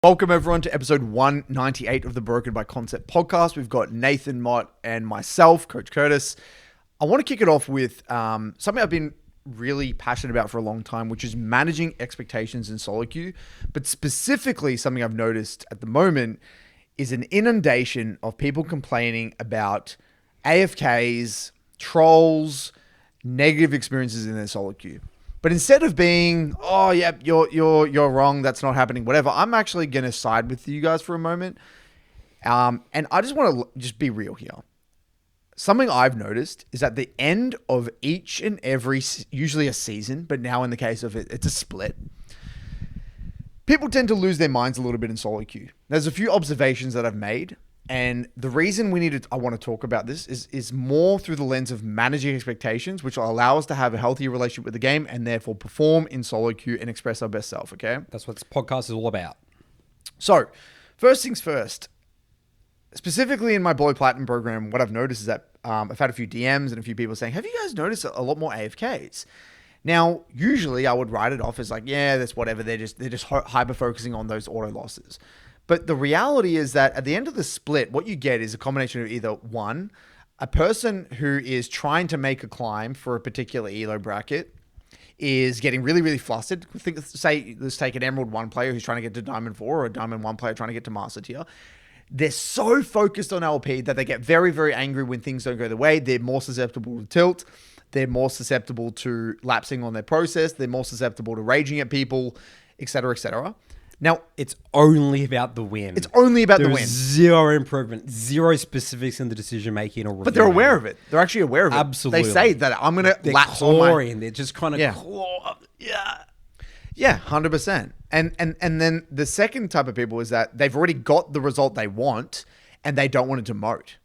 Welcome everyone to episode 198 of the Broken by Concept podcast. We've got Nathan, Mott, and myself, Coach Curtis. I want to kick it off with something I've been really passionate about for a long time, which is managing expectations in solo queue. But specifically, something I've noticed at the moment is an inundation of people complaining about AFKs, trolls, negative experiences in their solo queue. But instead of being, oh yeah, you're wrong, that's not happening, whatever, I'm actually gonna side with you guys for a moment, and I just want to just be real here. Something I've noticed is at the end of each and every, usually a season, but now in the case of it, it's a split. People tend to lose their minds a little bit in solo queue. There's a few observations that I've made. And the reason I want to talk about this is more through the lens of managing expectations, which will allow us to have a healthier relationship with the game and therefore perform in solo queue and express our best self, okay? That's what this podcast is all about. So, first things first, specifically in my Below Platinum program, what I've noticed is that I've had a few DMs and a few people saying, have you guys noticed a lot more AFKs? Now, usually I would write it off as like, yeah, that's whatever. They're just hyper-focusing on those auto losses. But the reality is that at the end of the split, what you get is a combination of either one, a person who is trying to make a climb for a particular elo bracket is getting really, really flustered. Let's take an Emerald 1 player who's trying to get to Diamond 4 or a Diamond 1 player trying to get to Master Tier. They're so focused on LP that they get very, very angry when things don't go their way. They're more susceptible to tilt. They're more susceptible to lapsing on their process. They're more susceptible to raging at people, etc., etc. Now, it's only about the win. It's only about the win. Zero improvement, zero specifics in the decision making or review. But they're aware of it. They're actually aware of it. Absolutely. They say that I'm going to lapse on my... They're just kind of claw. Yeah, 100%. And then the second type of people is that they've already got the result they want and they don't want to demote.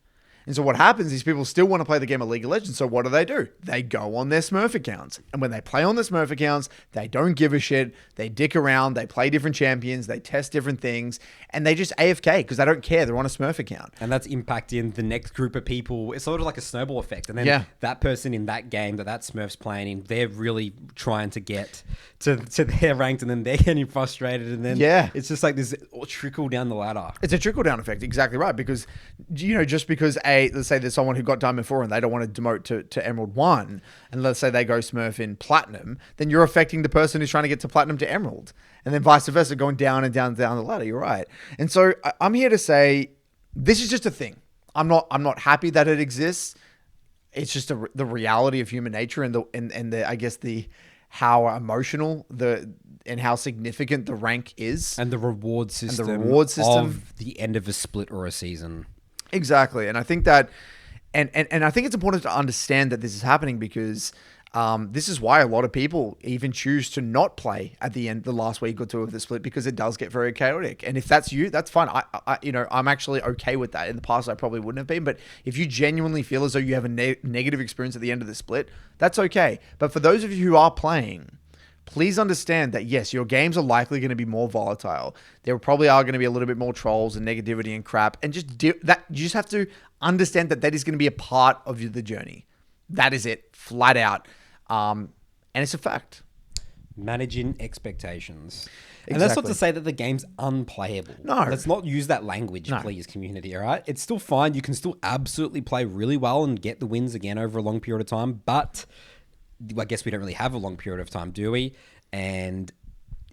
And so what happens is people still want to play the game of League of Legends. So what do? They go on their Smurf accounts. And when they play on their Smurf accounts, they don't give a shit. They dick around. They play different champions. They test different things. And they just AFK because they don't care. They're on a Smurf account. And that's impacting the next group of people. It's sort of like a snowball effect. And then that person in that game that Smurf's playing in, they're really trying to get to their ranked. And then they're getting frustrated. And then it's just like this trickle down the ladder. It's a trickle down effect. Exactly right. Because, just because let's say there's someone who got Diamond 4 and they don't want to demote to Emerald 1, and let's say they go Smurf in Platinum, then you're affecting the person who's trying to get to Platinum to Emerald. And then vice versa, going down and down and down the ladder. You're right. And so I'm here to say, this is just a thing. I'm not happy that it exists. It's just the reality of human nature and the how emotional and how significant the rank is. And the reward system. Of the end of a split or a season. Exactly. And I think that, and I think it's important to understand that this is happening because this is why a lot of people even choose to not play at the end, the last week or two of the split, because it does get very chaotic. And if that's you, that's fine. I'm actually okay with that. In the past, I probably wouldn't have been, but if you genuinely feel as though you have a negative experience at the end of the split, that's okay. But for those of you who are playing, please understand that, yes, your games are likely going to be more volatile. There probably are going to be a little bit more trolls and negativity and crap. And you just have to understand that is going to be a part of the journey. That is it, flat out. And it's a fact. Managing expectations. Exactly. And that's not to say that the game's unplayable. No. Let's not use that language, please, community, all right? It's still fine. You can still absolutely play really well and get the wins again over a long period of time, but... I guess we don't really have a long period of time, do we? And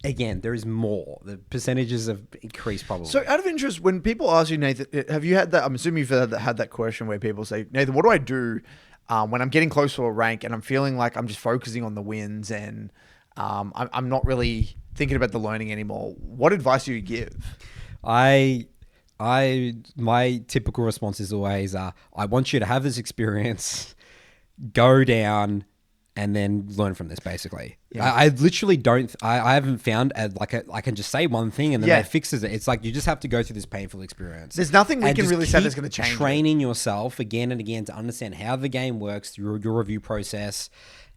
again, there is more. The percentages have increased probably. So out of interest, when people ask you, Nathan, have you had that? I'm assuming you've had that question where people say, Nathan, what do I do when I'm getting close to a rank and I'm feeling like I'm just focusing on the wins and I'm not really thinking about the learning anymore? What advice do you give? My typical response is always, I want you to have this experience, go down, and then learn from this, basically. Yeah. I literally don't... I haven't found I can just say one thing and then that fixes it. It's like you just have to go through this painful experience. There's nothing we can really say that's going to change training yourself again and again to understand how the game works through your review process.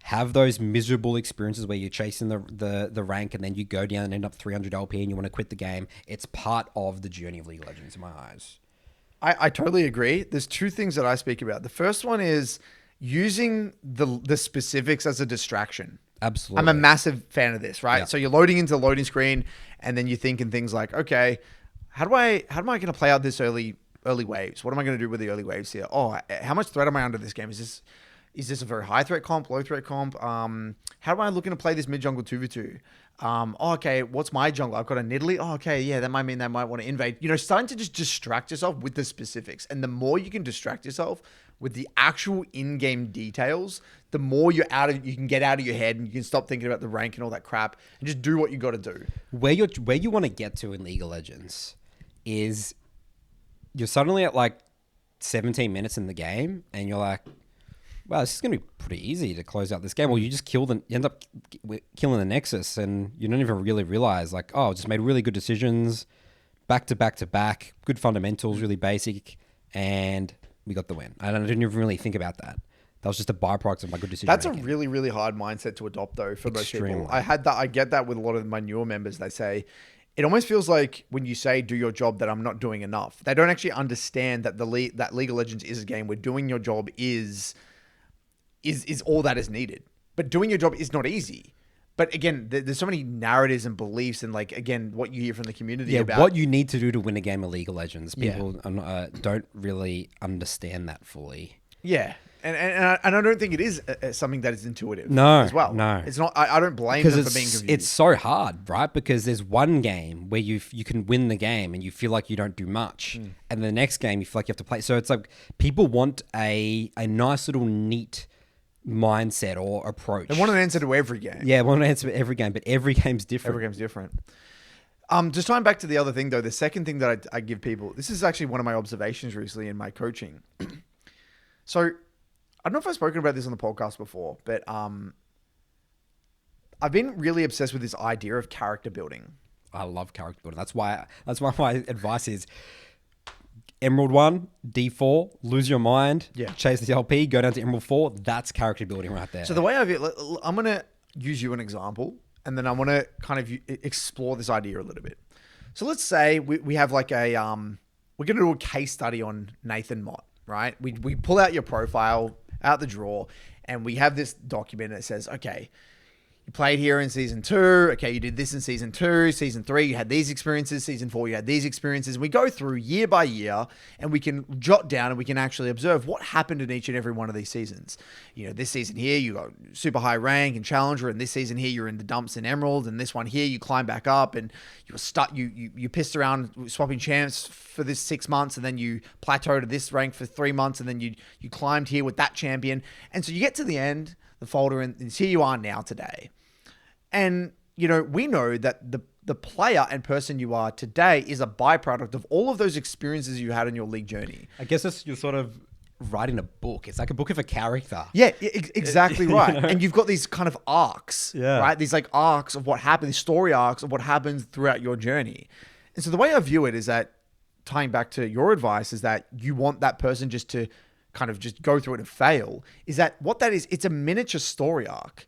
Have those miserable experiences where you're chasing the rank and then you go down and end up 300 LP and you want to quit the game. It's part of the journey of League of Legends in my eyes. I totally agree. There's two things that I speak about. The first one is using the specifics as a distraction. Absolutely. I'm a massive fan of this, right? Yep. So you're loading into the loading screen And then you're thinking things like, okay, how am I going to play out this early waves? What am I going to do with the early waves here? Oh, how much threat am I under this game? Is this a very high threat comp, low threat comp? How am I looking to play this mid jungle 2v2? Okay, what's my jungle? I've got a Nidalee. Oh, okay, yeah, that might mean they might want to invade. Starting to just distract yourself with the specifics. And the more you can distract yourself with the actual in-game details, the more you can get out of your head and you can stop thinking about the rank and all that crap and just do what you got to do. Where you want to get to in League of Legends is you're suddenly at like 17 minutes in the game and you're like, wow, this is going to be pretty easy to close out this game. Well, you just you end up killing the Nexus and you don't even really realize like, oh, just made really good decisions, back to back to back, good fundamentals, really basic, and we got the win. I didn't even really think about that. That was just a byproduct of my good decision. That's a really, really hard mindset to adopt though for most people. I get that with a lot of my newer members. They say, it almost feels like when you say do your job that I'm not doing enough. They don't actually understand that that League of Legends is a game where doing your job is all that is needed. But doing your job is not easy. But again, there's so many narratives and beliefs and like, again, what you hear from the community about what you need to do to win a game of League of Legends. People don't really understand that fully. Yeah. And I don't think it is something that is intuitive as well. No. It's not. I don't blame them for being confused. It's so hard, right? Because there's one game where you can win the game and you feel like you don't do much. And the next game you feel like you have to play. So it's like people want a nice little neat mindset or approach. They want an answer to every game. Yeah, want an answer to every game, but every game's different. Every game's different. Just tying back to the other thing though, the second thing that I give people, this is actually one of my observations recently in my coaching. So I don't know if I've spoken about this on the podcast before, but I've been really obsessed with this idea of character building. I love character building. That's why my advice is Emerald 1, D4, lose your mind, chase the LP, go down to Emerald 4. That's character building right there. So the way I'm going to use you an example, and then I want to kind of explore this idea a little bit. So let's say we have like we're going to do a case study on Nathan Mott, right? We pull out your profile, out the drawer, and we have this document that says, okay, you played here in season 2. Okay, you did this in season 2. Season 3, you had these experiences. Season 4, you had these experiences. And we go through year by year, and we can jot down and we can actually observe what happened in each and every one of these seasons. This season here, you got super high rank and challenger, and this season here, you're in the dumps in Emerald, and this one here, you climb back up, and you pissed around swapping champs for this 6 months, and then you plateaued at this rank for 3 months, and then you climbed here with that champion. And so you get to the end, the folder, and here you are now today. And, we know that the player and person you are today is a byproduct of all of those experiences you had in your league journey. I guess you're sort of writing a book. It's like a book of a character. Yeah, exactly right. And you've got these kind of arcs, right? These like arcs of what happened, these story arcs of what happens throughout your journey. And so the way I view it is that, tying back to your advice, is that you want that person just to kind of just go through it and fail. Is that what that is? It's a miniature story arc.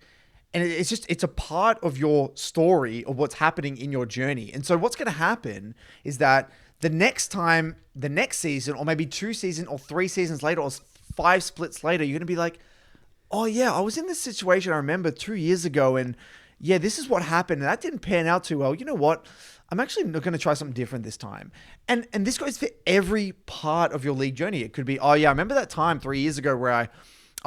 And it's a part of your story of what's happening in your journey. And so what's going to happen is that the next season, or maybe 2 seasons or 3 seasons later, or 5 splits later, you're going to be like, oh yeah, I was in this situation I remember 2 years ago, and yeah, this is what happened, and that didn't pan out too well. You know what? I'm actually not going to try something different this time. And this goes for every part of your league journey. It could be, oh yeah, I remember that time 3 years ago where I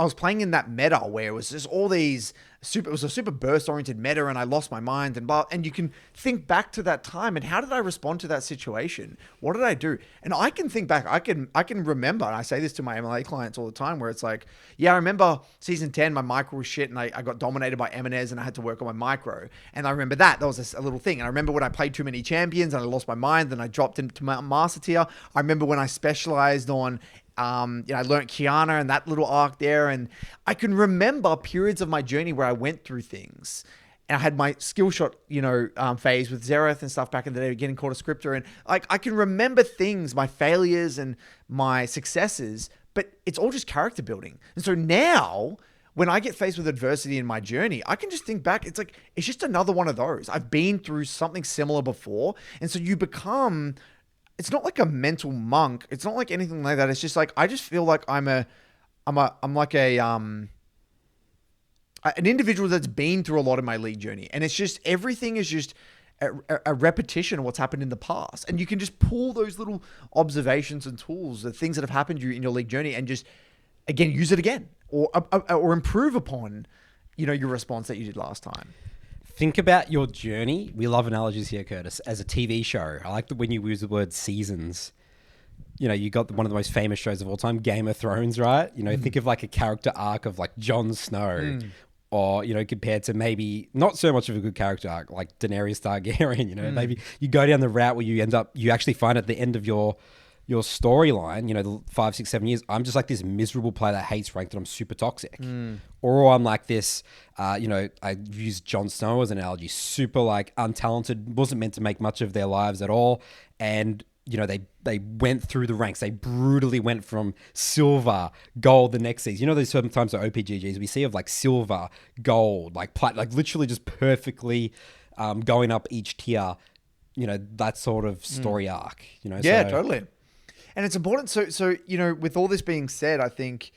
was playing in that meta where it was just all these it was a super burst oriented meta, and I lost my mind and you can think back to that time and how did I respond to that situation? What did I do? And I can think back, I can remember, and I say this to my MLA clients all the time, where it's like, yeah, I remember season 10, my micro was shit and I got dominated by Eminez and I had to work on my micro. And I remember that was a little thing. And I remember when I played too many champions and I lost my mind and I dropped into my master tier. I remember when I specialized on I learned Kiana and that little arc there. And I can remember periods of my journey where I went through things. And I had my skill shot, phase with Xerath and stuff back in the day, getting called a scripter. And like, I can remember things, my failures and my successes, but it's all just character building. And so now when I get faced with adversity in my journey, I can just think back. It's like, it's just another one of those. I've been through something similar before. And so you become... It's not like a mental monk. It's not like anything like that. It's just like, I just feel like I'm like an individual that's been through a lot of my league journey. And it's just, everything is just a repetition of what's happened in the past. And you can just pull those little observations and tools, the things that have happened to you in your league journey, and just, again, use it again or improve upon, your response that you did last time. Think about your journey. We love analogies here, Curtis, as a TV show. I like that when you use the word seasons. You got one of the most famous shows of all time, Game of Thrones, right? Think of like a character arc of like Jon Snow. Or, compared to maybe not so much of a good character arc like Daenerys Targaryen, maybe you go down the route where you actually find at the end of your storyline, the 5, 6, 7 years, I'm just like this miserable player that hates ranked and I'm super toxic. Or I'm like this, I use Jon Snow as an analogy, super like untalented, wasn't meant to make much of their lives at all. And they went through the ranks. They brutally went from silver, gold the next season. There's sometimes the OPGGs we see of like silver, gold, like plat, like literally just perfectly going up each tier. That sort of story arc. Yeah, totally. And it's important. So with all this being said, I think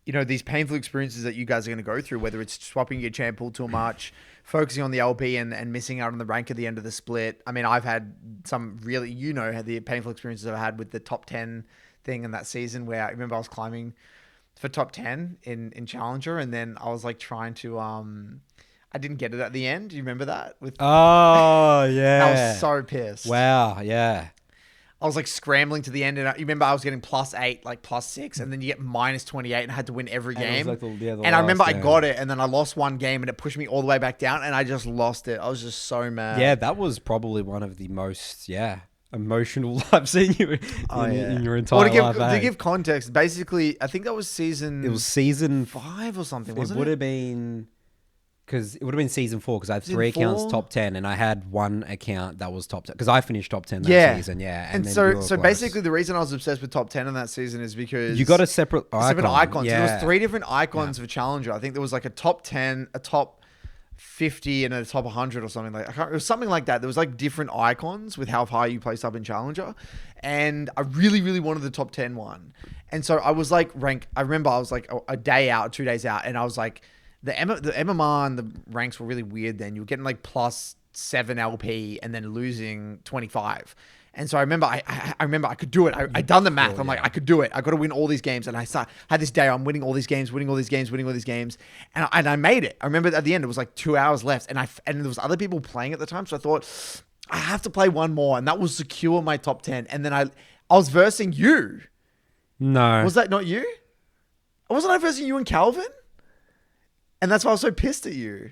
these painful experiences that you guys are going to go through, whether it's swapping your champ pool to a March, focusing on the LP and missing out on the rank at the end of the split. I mean, I've had some really, the painful experiences I've had with the top 10 thing in that season where I remember I was climbing for top 10 in Challenger, and then I was like trying to, I didn't get it at the end. Do you remember that? Oh, yeah. I was so pissed. Wow, yeah. I was like scrambling to the end, and you remember I was getting +8, like +6, and then you get -28, and I had to win every game. Like I remember I got it, and then I lost one game, and it pushed me all the way back down, and I just lost it. I was just so mad. Yeah, that was probably one of the most emotional I've seen you in your entire life. To give context, basically, I think that was season. It was season 5 or something. Wasn't it? Would have been. Because it would have been season 4, because I have 3 accounts top 10, and I had one account that was top 10 because I finished top 10 that season. Yeah, and so basically the reason I was obsessed with top 10 in that season is because you got a separate icon. Yeah. So there was 3 different icons for Challenger. I think there was like a top 10, a top 50, and a top 100 or something like that. It was something like that. There was like different icons with how high you placed up in Challenger, and I really, really wanted the top 10 one. And so I was like I remember I was like a day out, 2 days out, and I was like. The MMR and the ranks were really weird then. You were getting like +7 LP and then losing 25. And so I remember I remember I could do it. I'd done the math. I'm like, I could do it. I got to win all these games. And I had this day, I'm winning all these games. And I made it. I remember at the end, it was like 2 hours left. And there was other people playing at the time. So I thought, I have to play one more. And that will secure my top 10. And then I was versing you. No. Was that not you? Wasn't I versing you and Calvin? And that's why I was so pissed at you.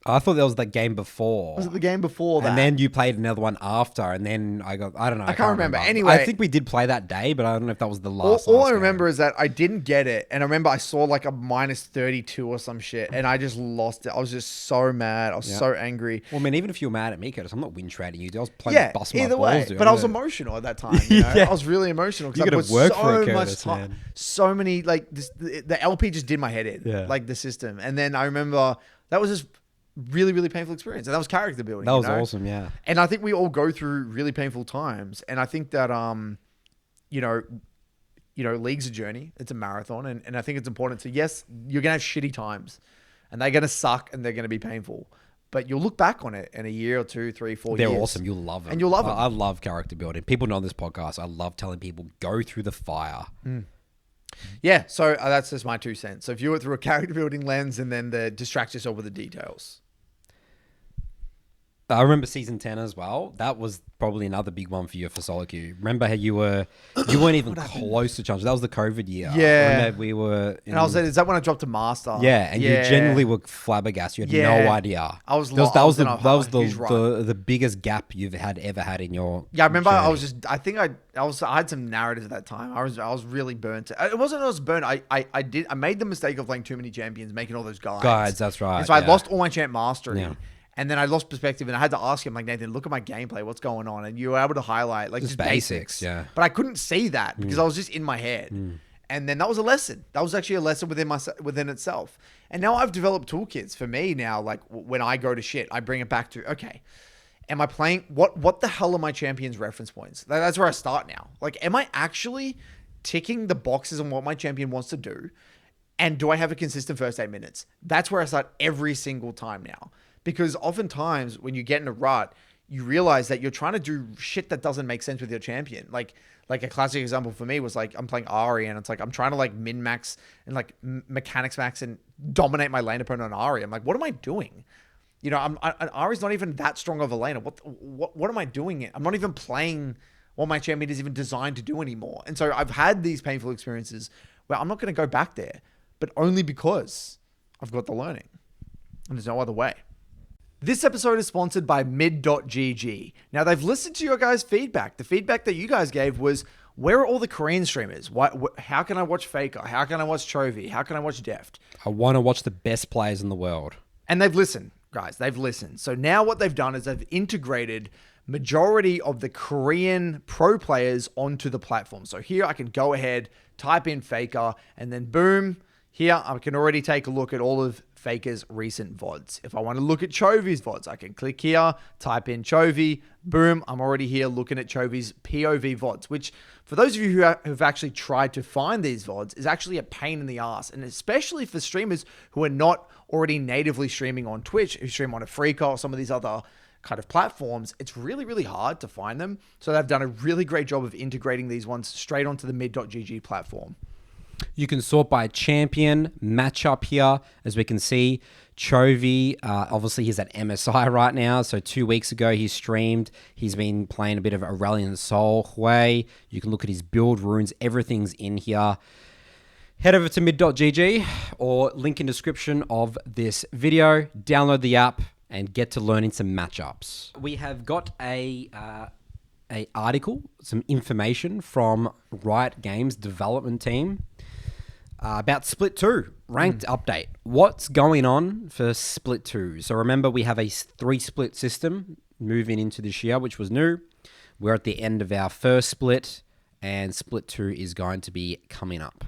I thought that was the game before. Was it the game before that? And then you played another one after, and then I don't know. I can't remember. Anyway, I think we did play that day, but I don't know if that was the last. All I remember is that I didn't get it, and I remember I saw like a -32 or some shit, and I just lost it. I was just so mad. I was so angry. Well, I mean, even if you were mad at me, Curtis, I'm not win trading you. I was playing bust my balls, dude. But I was emotional at that time. I was really emotional because I put so much time. So many the LP just did my head in, like the system. And then I remember that was just really, really painful experience. And that was character building. That was awesome, yeah. And I think we all go through really painful times. And I think that, league's a journey. It's a marathon. And I think it's important to, yes, you're going to have shitty times. And they're going to suck and they're going to be painful. But you'll look back on it in a year or 2, 3, 4 years. They're awesome. You'll love them. And you'll love them. I love character building. People know on this podcast, I love telling people, go through the fire. Yeah, so that's just my 2 cents. So view it through a character building lens and then distract yourself with the details. I remember season 10 as well. That was probably another big one for you for solo queue. Remember how you weren't even close to Challenger. That was the COVID year. Yeah. I remember we were... And I was like, is that when I dropped to Master? Yeah, and you genuinely were flabbergasted. You had no idea. I was lost. That was the biggest gap you've ever had in your I remember journey. I had some narratives at that time. I was really burnt. It wasn't I was burnt. I made the mistake of playing too many champions, making all those guides. That's right. And so I lost all my champ mastery. Yeah. And then I lost perspective, and I had to ask him, like, Nathan, look at my gameplay. What's going on? And you were able to highlight like just basics. Yeah. But I couldn't see that because I was just in my head. And then that was a lesson. That was actually a lesson within itself. And now I've developed toolkits for me now. Like when I go to shit, I bring it back to, okay, am I playing? What the hell are my champions' reference points? That's where I start now. Like, am I actually ticking the boxes on what my champion wants to do? And do I have a consistent first 8 minutes? That's where I start every single time now. Because oftentimes when you get in a rut, you realize that you're trying to do shit that doesn't make sense with your champion. Like a classic example for me was like I'm playing Ari and it's like I'm trying to like min max and like mechanics max and dominate my lane opponent on Ari. I'm like, what am I doing? You know, Ari's not even that strong of a laner. What am I doing? I'm not even playing what my champion is even designed to do anymore. And so I've had these painful experiences where I'm not going to go back there, but only because I've got the learning. And there's no other way. This episode is sponsored by mid.gg. Now, they've listened to your guys' feedback. The feedback that you guys gave was, where are all the Korean streamers? How can I watch Faker? How can I watch Chovy? How can I watch Deft? I want to watch the best players in the world. And they've listened, guys. They've listened. So now what they've done is they've integrated majority of the Korean pro players onto the platform. So here I can go ahead, type in Faker, and then boom, here I can already take a look at all of Faker's recent VODs. If I want to look at Chovy's VODs, I can click here, type in Chovy, boom, I'm already here looking at Chovy's POV VODs, which for those of you who've actually tried to find these VODs is actually a pain in the ass. And especially for streamers who are not already natively streaming on Twitch, who stream on a Freaker or some of these other kind of platforms, it's really, really hard to find them. So they've done a really great job of integrating these ones straight onto the mid.gg platform. You can sort by champion, matchup here. As we can see, Chovy, obviously he's at MSI right now. So 2 weeks ago he streamed. He's been playing a bit of Aurelion Sol, Hui. You can look at his build runes. Everything's in here. Head over to mid.gg or link in description of this video. Download the app and get to learning some matchups. We have got a article, some information from Riot Games development team about Split 2, ranked update. What's going on for Split 2? So remember, we have a 3-split system moving into this year, which was new. We're at the end of our first split, and Split 2 is going to be coming up.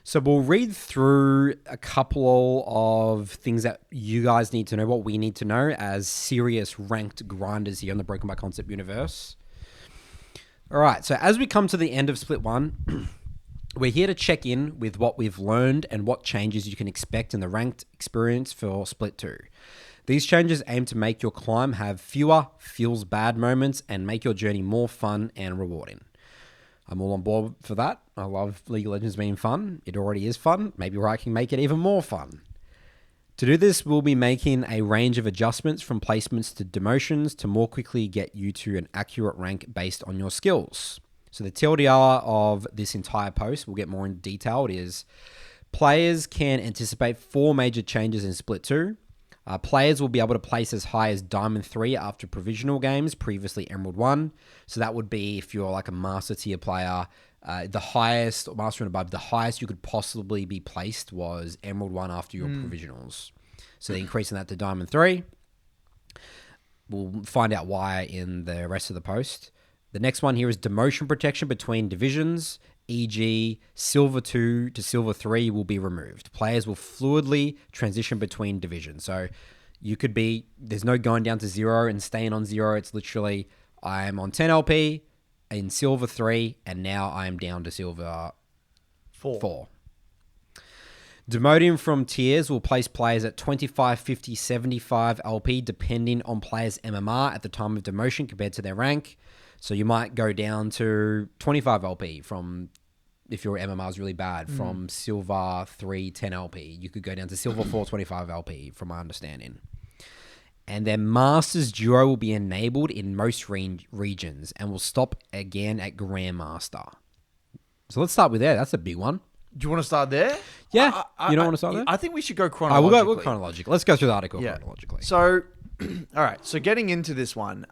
So we'll read through a couple of things that you guys need to know, what we need to know as serious ranked grinders here in the Broken by Concept universe. All right, so as we come to the end of Split 1, we're here to check in with what we've learned and what changes you can expect in the ranked experience for Split 2. These changes aim to make your climb have fewer feels bad moments and make your journey more fun and rewarding. I'm all on board for that. I love League of Legends being fun. It already is fun. Maybe I can make it even more fun. To do this, we'll be making a range of adjustments from placements to demotions to more quickly get you to an accurate rank based on your skills. So the TLDR of this entire post, we'll get more in detail, it is players can anticipate 4 major changes in Split 2. Players will be able to place as high as Diamond 3 after provisional games, previously Emerald 1. So that would be if you're like a Master tier player, the highest, or Master and above, the highest you could possibly be placed was Emerald 1 after your provisionals. So they're increasing that to Diamond 3. We'll find out why in the rest of the post. The next one here is demotion protection between divisions, e.g. Silver 2 to Silver 3 will be removed. Players will fluidly transition between divisions. So you could be, there's no going down to 0 and staying on 0. It's literally, I'm on 10 LP in Silver 3, and now I'm down to Silver 4. Demoting from tiers will place players at 25, 50, 75 LP depending on players' MMR at the time of demotion compared to their rank. So you might go down to 25 LP from, if your MMR is really bad, from Silver 3, 10 LP. You could go down to Silver 4, 25 LP from my understanding. And then Masters Duo will be enabled in most regions and will stop again at Grandmaster. So let's start with there. That's a big one. Do you want to start there? Yeah. You don't want to start there? I think we should go chronologically. We'll go chronologically. Let's go through the article chronologically. So, all right. So getting into this one,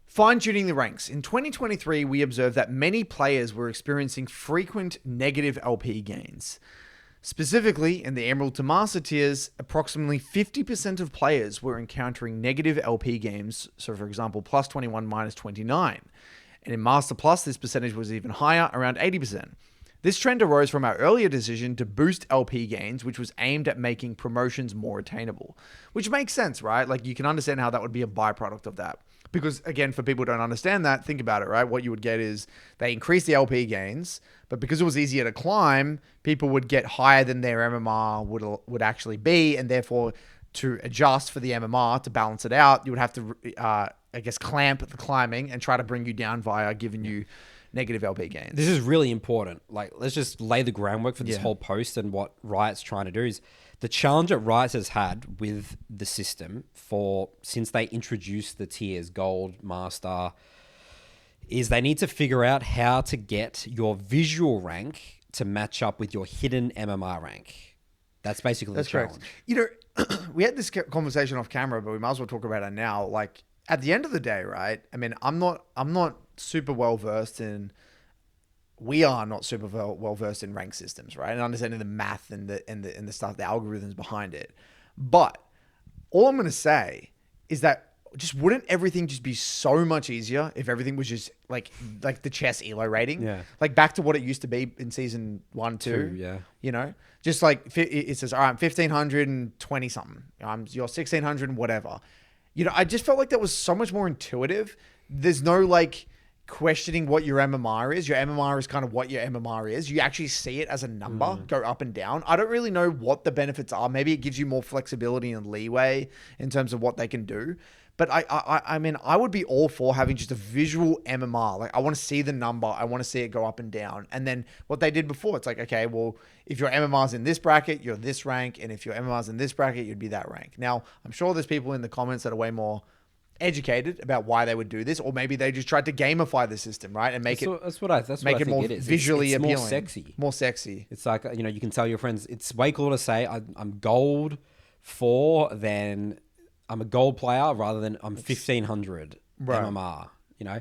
fine-tuning the ranks. In 2023, we observed that many players were experiencing frequent negative LP gains. Specifically, in the Emerald to Master tiers, approximately 50% of players were encountering negative LP games. So, for example, plus 21, minus 29. And in Master Plus, this percentage was even higher, around 80%. This trend arose from our earlier decision to boost LP gains, which was aimed at making promotions more attainable. Which makes sense, right? Like, you can understand how that would be a byproduct of that. Because, again, for people who don't understand that, think about it, right? What you would get is they increase the LP gains, but because it was easier to climb, people would get higher than their MMR would actually be, and therefore to adjust for the MMR to balance it out, you would have to, I guess, clamp the climbing and try to bring you down via giving you negative LP gains. This is really important. Like, let's just lay the groundwork for this whole post and what Riot's trying to do is the challenge that Riot has had with the system since they introduced the tiers, Gold, Master, is they need to figure out how to get your visual rank to match up with your hidden MMR rank. That's basically the challenge. Correct. You know, we had this conversation off camera, but we might as well talk about it now. Like, at the end of the day, right? I mean, I'm not super well versed in. We are not super well versed in rank systems, right? And understanding the math and the stuff, the algorithms behind it. But all I'm going to say is that just wouldn't everything just be so much easier if everything was just like the chess elo rating? Yeah. Like back to what it used to be in season 1, 2. Yeah. You know, just like it says, all right, I'm 1520 something. You're 1600 and whatever. You know, I just felt like that was so much more intuitive. There's no like questioning what your MMR is. Your MMR is kind of what your MMR is. You actually see it as a number go up and down. I don't really know what the benefits are. Maybe it gives you more flexibility and leeway in terms of what they can do. But I mean, I would be all for having just a visual MMR. Like, I want to see the number. I want to see it go up and down. And then what they did before, it's like, okay, well, if your MMR's in this bracket, you're this rank. And if your MMR's in this bracket, you'd be that rank. Now, I'm sure there's people in the comments that are way more educated about why they would do this, or maybe they just tried to gamify the system, right, and make it more visually appealing, more sexy. It's like, you know, you can tell your friends it's way cooler to say I'm gold 4 than I'm a gold player rather than I'm 1500 MMR. You know,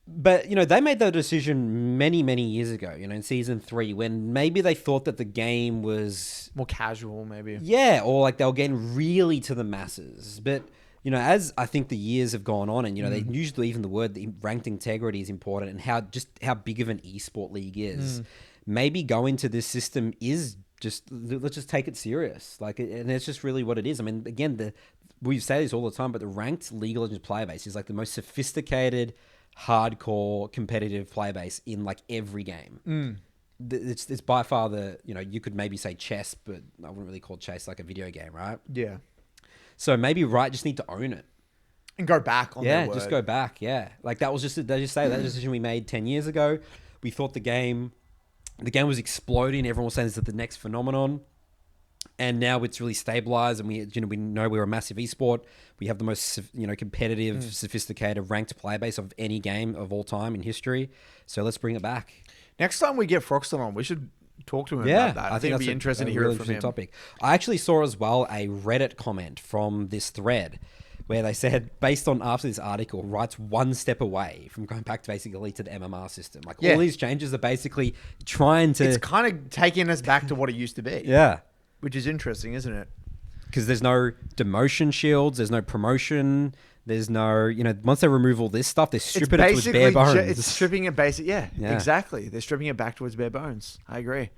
but you know they made that decision many years ago. You know, in season 3 when maybe they thought that the game was more casual, maybe. Yeah, or like they were getting really to the masses, but. You know, as I think the years have gone on, and you know, they usually even the word the ranked integrity is important, and how big of an esport league is. Maybe going to this system is just let's just take it serious, like, and it's just really what it is. I mean, again, we say this all the time, but the ranked League of Legends player base is like the most sophisticated, hardcore, competitive player base in like every game. It's by far you could maybe say chess, but I wouldn't really call chess like a video game, right? Yeah. So maybe Riot just need to own it. And go back on their word. Just go back, yeah. Like that was they just say that decision we made 10 years ago. We thought the game was exploding. Everyone was saying this is the next phenomenon. And now it's really stabilized and we know we're a massive esport. We have the most, competitive, sophisticated, ranked player base of any game of all time in history. So let's bring it back. Next time we get Froxton on, we should talk to him about that. I think it'd be interesting to hear it from him. Topic. I actually saw as well a Reddit comment from this thread where they said, based on after this article, Riot's one step away from going back to basically to the MMR system. Like all these changes are basically trying to... It's kind of taking us back to what it used to be. Yeah. Which is interesting, isn't it? Because there's no demotion shields, there's no promotion, there's no, once they remove all this stuff, they're stripping it to its bare bones. It's stripping it basic. Yeah, exactly. They're stripping it back to its bare bones. I agree.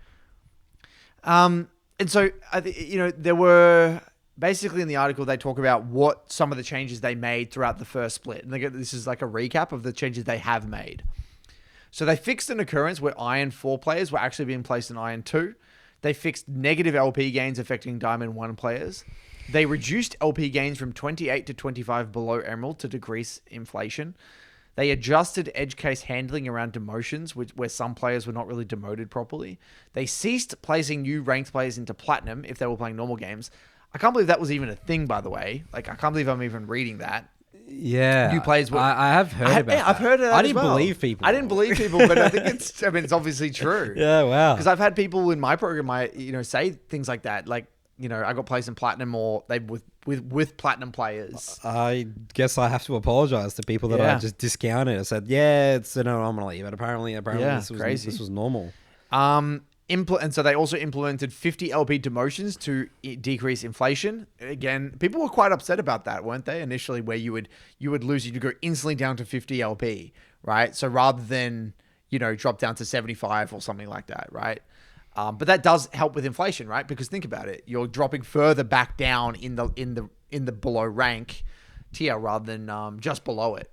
And so, there were basically in the article, they talk about what some of the changes they made throughout the first split. And this is like a recap of the changes they have made. So they fixed an occurrence where Iron 4 players were actually being placed in Iron 2. They fixed negative LP gains affecting Diamond 1 players. They reduced LP gains from 28 to 25 below Emerald to decrease inflation. They adjusted edge case handling around demotions, where some players were not really demoted properly. They ceased placing new ranked players into Platinum if they were playing normal games. I can't believe that was even a thing, by the way. Like, I can't believe I'm even reading that. Yeah. New players were... I have heard about that. I've heard it. I didn't believe people. I didn't believe people, but I think it's obviously true. Yeah, wow. Because I've had people in my program, say things like that. Like, I got placed in Platinum or they with Platinum players. I guess I have to apologize to people that I just discounted. I said, it's an anomaly, but apparently this was normal. And so they also implemented 50 LP demotions to decrease inflation. Again, people were quite upset about that, weren't they? Initially, where you would lose, you'd go instantly down to 50 LP, right? So rather than drop down to 75 or something like that, right? But that does help with inflation, right? Because think about it, you're dropping further back down in the below rank tier rather than just below it,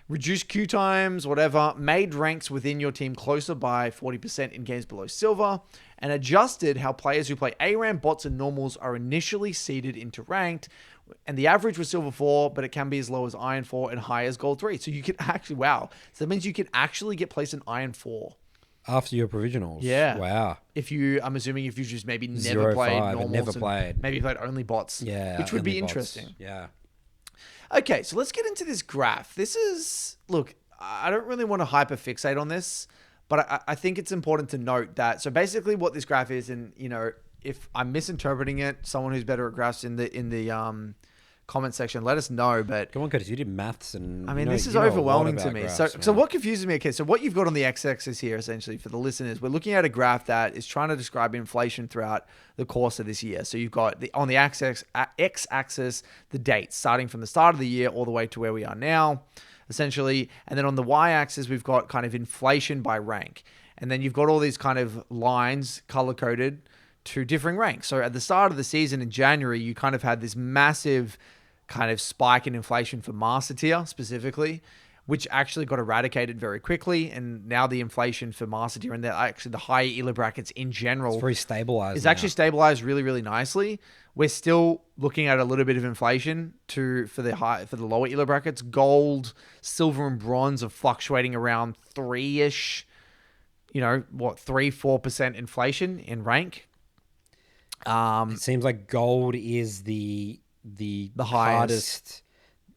Reduced queue times, whatever, made ranks within your team closer by 40% in games below silver, and adjusted how players who play ARAM, bots, and normals are initially seeded into ranked. And the average was silver 4, but it can be as low as iron 4 and high as gold 3. So you can actually, wow. So that means you can actually get placed in iron 4. After your provisionals. Yeah. Wow. I'm assuming if you just maybe never 0, played 5, normals. never played. Maybe played only bots. Yeah. Which would be bots. interesting. Yeah. Okay, so let's get into this graph. This is, look, I don't really want to hyperfixate on this, but I think it's important to note that, so basically what this graph is, and, you know, if I'm misinterpreting it, someone who's better at graphs in the comment section, let us know. But come on, Curtis, you did maths, and I mean, this is overwhelming to me. Graphs, so what confuses me? Okay, so what you've got on the x-axis here, essentially for the listeners, we're looking at a graph that is trying to describe inflation throughout the course of this year. So you've got on the x-axis the dates starting from the start of the year all the way to where we are now, essentially, and then on the y-axis we've got kind of inflation by rank, and then you've got all these kind of lines color coded to differing ranks. So at the start of the season in January, you kind of had this massive kind of spike in inflation for Master Tier specifically, which actually got eradicated very quickly. And now the inflation for Master Tier and actually the higher ELA brackets in general, it's very stabilized. It's actually stabilized really, really nicely. We're still looking at a little bit of inflation for the lower ELA brackets. Gold, silver, and bronze are fluctuating around 3-ish, 3-4% inflation in rank. It seems like gold is the hardest.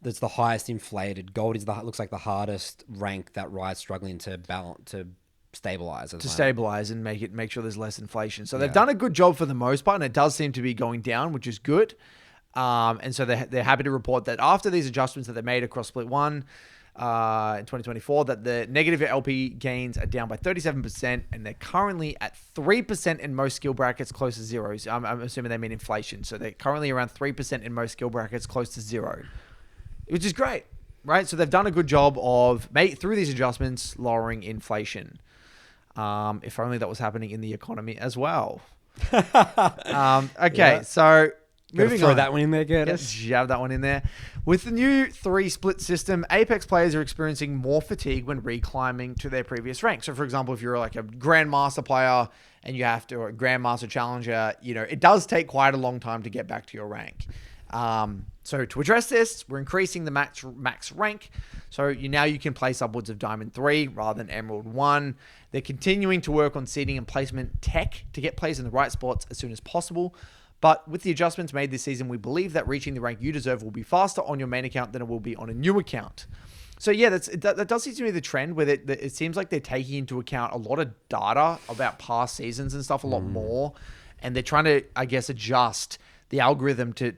That's the highest inflated. Gold is looks like the hardest rank that Riot's struggling to stabilize. Stabilize and make sure there's less inflation. So they've done a good job for the most part, and it does seem to be going down, which is good. And so they're happy to report that after these adjustments that they made across Split 1 in 2024, that the negative LP gains are down by 37%, and they're currently at 3% in most skill brackets, close to 0. So I'm assuming they mean inflation. So they're currently around 3% in most skill brackets, close to 0, which is great, right? So they've done a good job of, through these adjustments, lowering inflation. If only that was happening in the economy as well. Okay, so moving throw on. that one in there, Curtis. Jab that one in there. With the new 3-split system, Apex players are experiencing more fatigue when reclimbing to their previous rank. So, for example, if you're like a Grandmaster player and you have to, or a Grandmaster Challenger, it does take quite a long time to get back to your rank. So to address this, we're increasing the max rank. So now you can place upwards of Diamond 3 rather than Emerald 1. They're continuing to work on seeding and placement tech to get players in the right spots as soon as possible. But with the adjustments made this season, we believe that reaching the rank you deserve will be faster on your main account than it will be on a new account. So yeah, that does seem to be the trend where it seems like they're taking into account a lot of data about past seasons and stuff a lot more. And they're trying to, I guess, adjust the algorithm to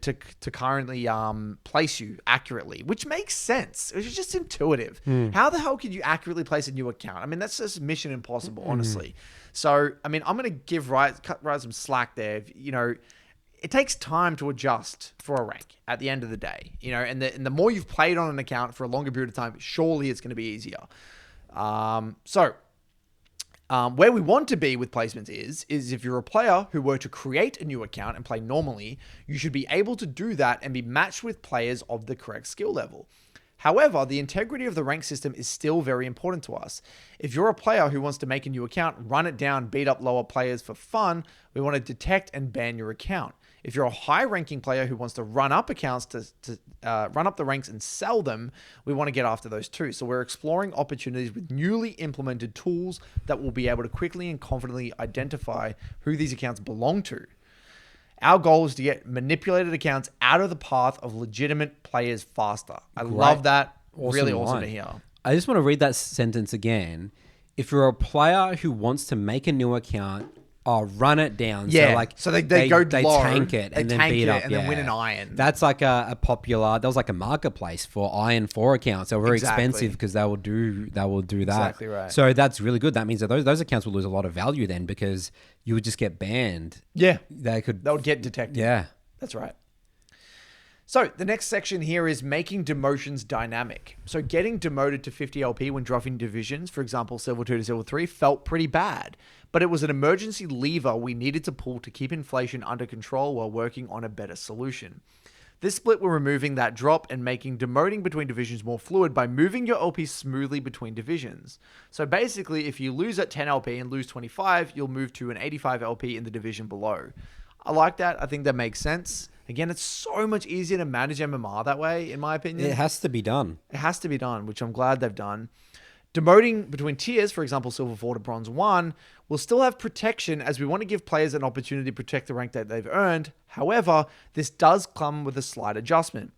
currently place you accurately, which makes sense. It's just intuitive. How the hell could you accurately place a new account? I mean, that's just mission impossible, honestly. So, I mean, I'm going to give Riot some slack there. It takes time to adjust for a rank at the end of the day, and the more you've played on an account for a longer period of time, surely it's going to be easier. Where we want to be with placements is if you're a player who were to create a new account and play normally, you should be able to do that and be matched with players of the correct skill level. However, the integrity of the rank system is still very important to us. If you're a player who wants to make a new account, run it down, beat up lower players for fun, we want to detect and ban your account. If you're a high-ranking player who wants to run up accounts to run up the ranks and sell them, we want to get after those too. So we're exploring opportunities with newly implemented tools that will be able to quickly and confidently identify who these accounts belong to. Our goal is to get manipulated accounts out of the path of legitimate players faster. I love that. Really awesome to hear. I just want to read that sentence again. If you're a player who wants to make a new account, run it down. Yeah. So they go low, tank it and then beat up. And then win an iron. That's like a popular, that was like a marketplace for Iron 4 accounts. They were very expensive because they will do that. Exactly right. So that's really good. That means that those accounts will lose a lot of value then because you would just get banned. Yeah. They would get detected. Yeah. That's right. So the next section here is making demotions dynamic. So getting demoted to 50 LP when dropping divisions, for example, Silver 2 to Silver 3, felt pretty bad. But it was an emergency lever we needed to pull to keep inflation under control while working on a better solution. This split will removing that drop and making demoting between divisions more fluid by moving your LP smoothly between divisions. So basically, if you lose at 10 LP and lose 25, you'll move to an 85 LP in the division below. I like that. I think that makes sense. Again, it's so much easier to manage MMR that way, in my opinion. It has to be done. It has to be done, which I'm glad they've done. Demoting between tiers, for example, Silver 4 to Bronze 1, will still have protection as we want to give players an opportunity to protect the rank that they've earned. However, this does come with a slight adjustment.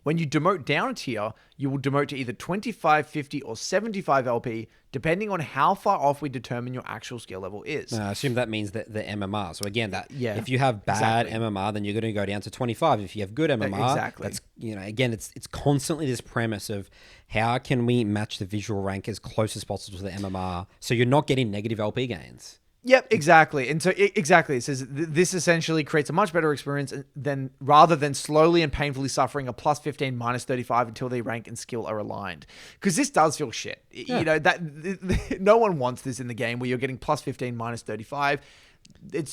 When you demote down a tier, you will demote to either 25, 50, or 75 LP, depending on how far off we determine your actual skill level is. I assume that means that the MMR. So again, Yeah, if you have bad MMR, then you're going to go down to 25. If you have good MMR, that's, again, it's constantly this premise of how can we match the visual rank as close as possible to the MMR, so you're not getting negative LP gains. Yep, exactly. And so exactly, it says this essentially creates a much better experience than rather than slowly and painfully suffering a plus 15, minus 35 until their rank and skill are aligned. Because this does feel shit. Yeah. You know, that no one wants this in the game where you're getting plus 15, minus 35.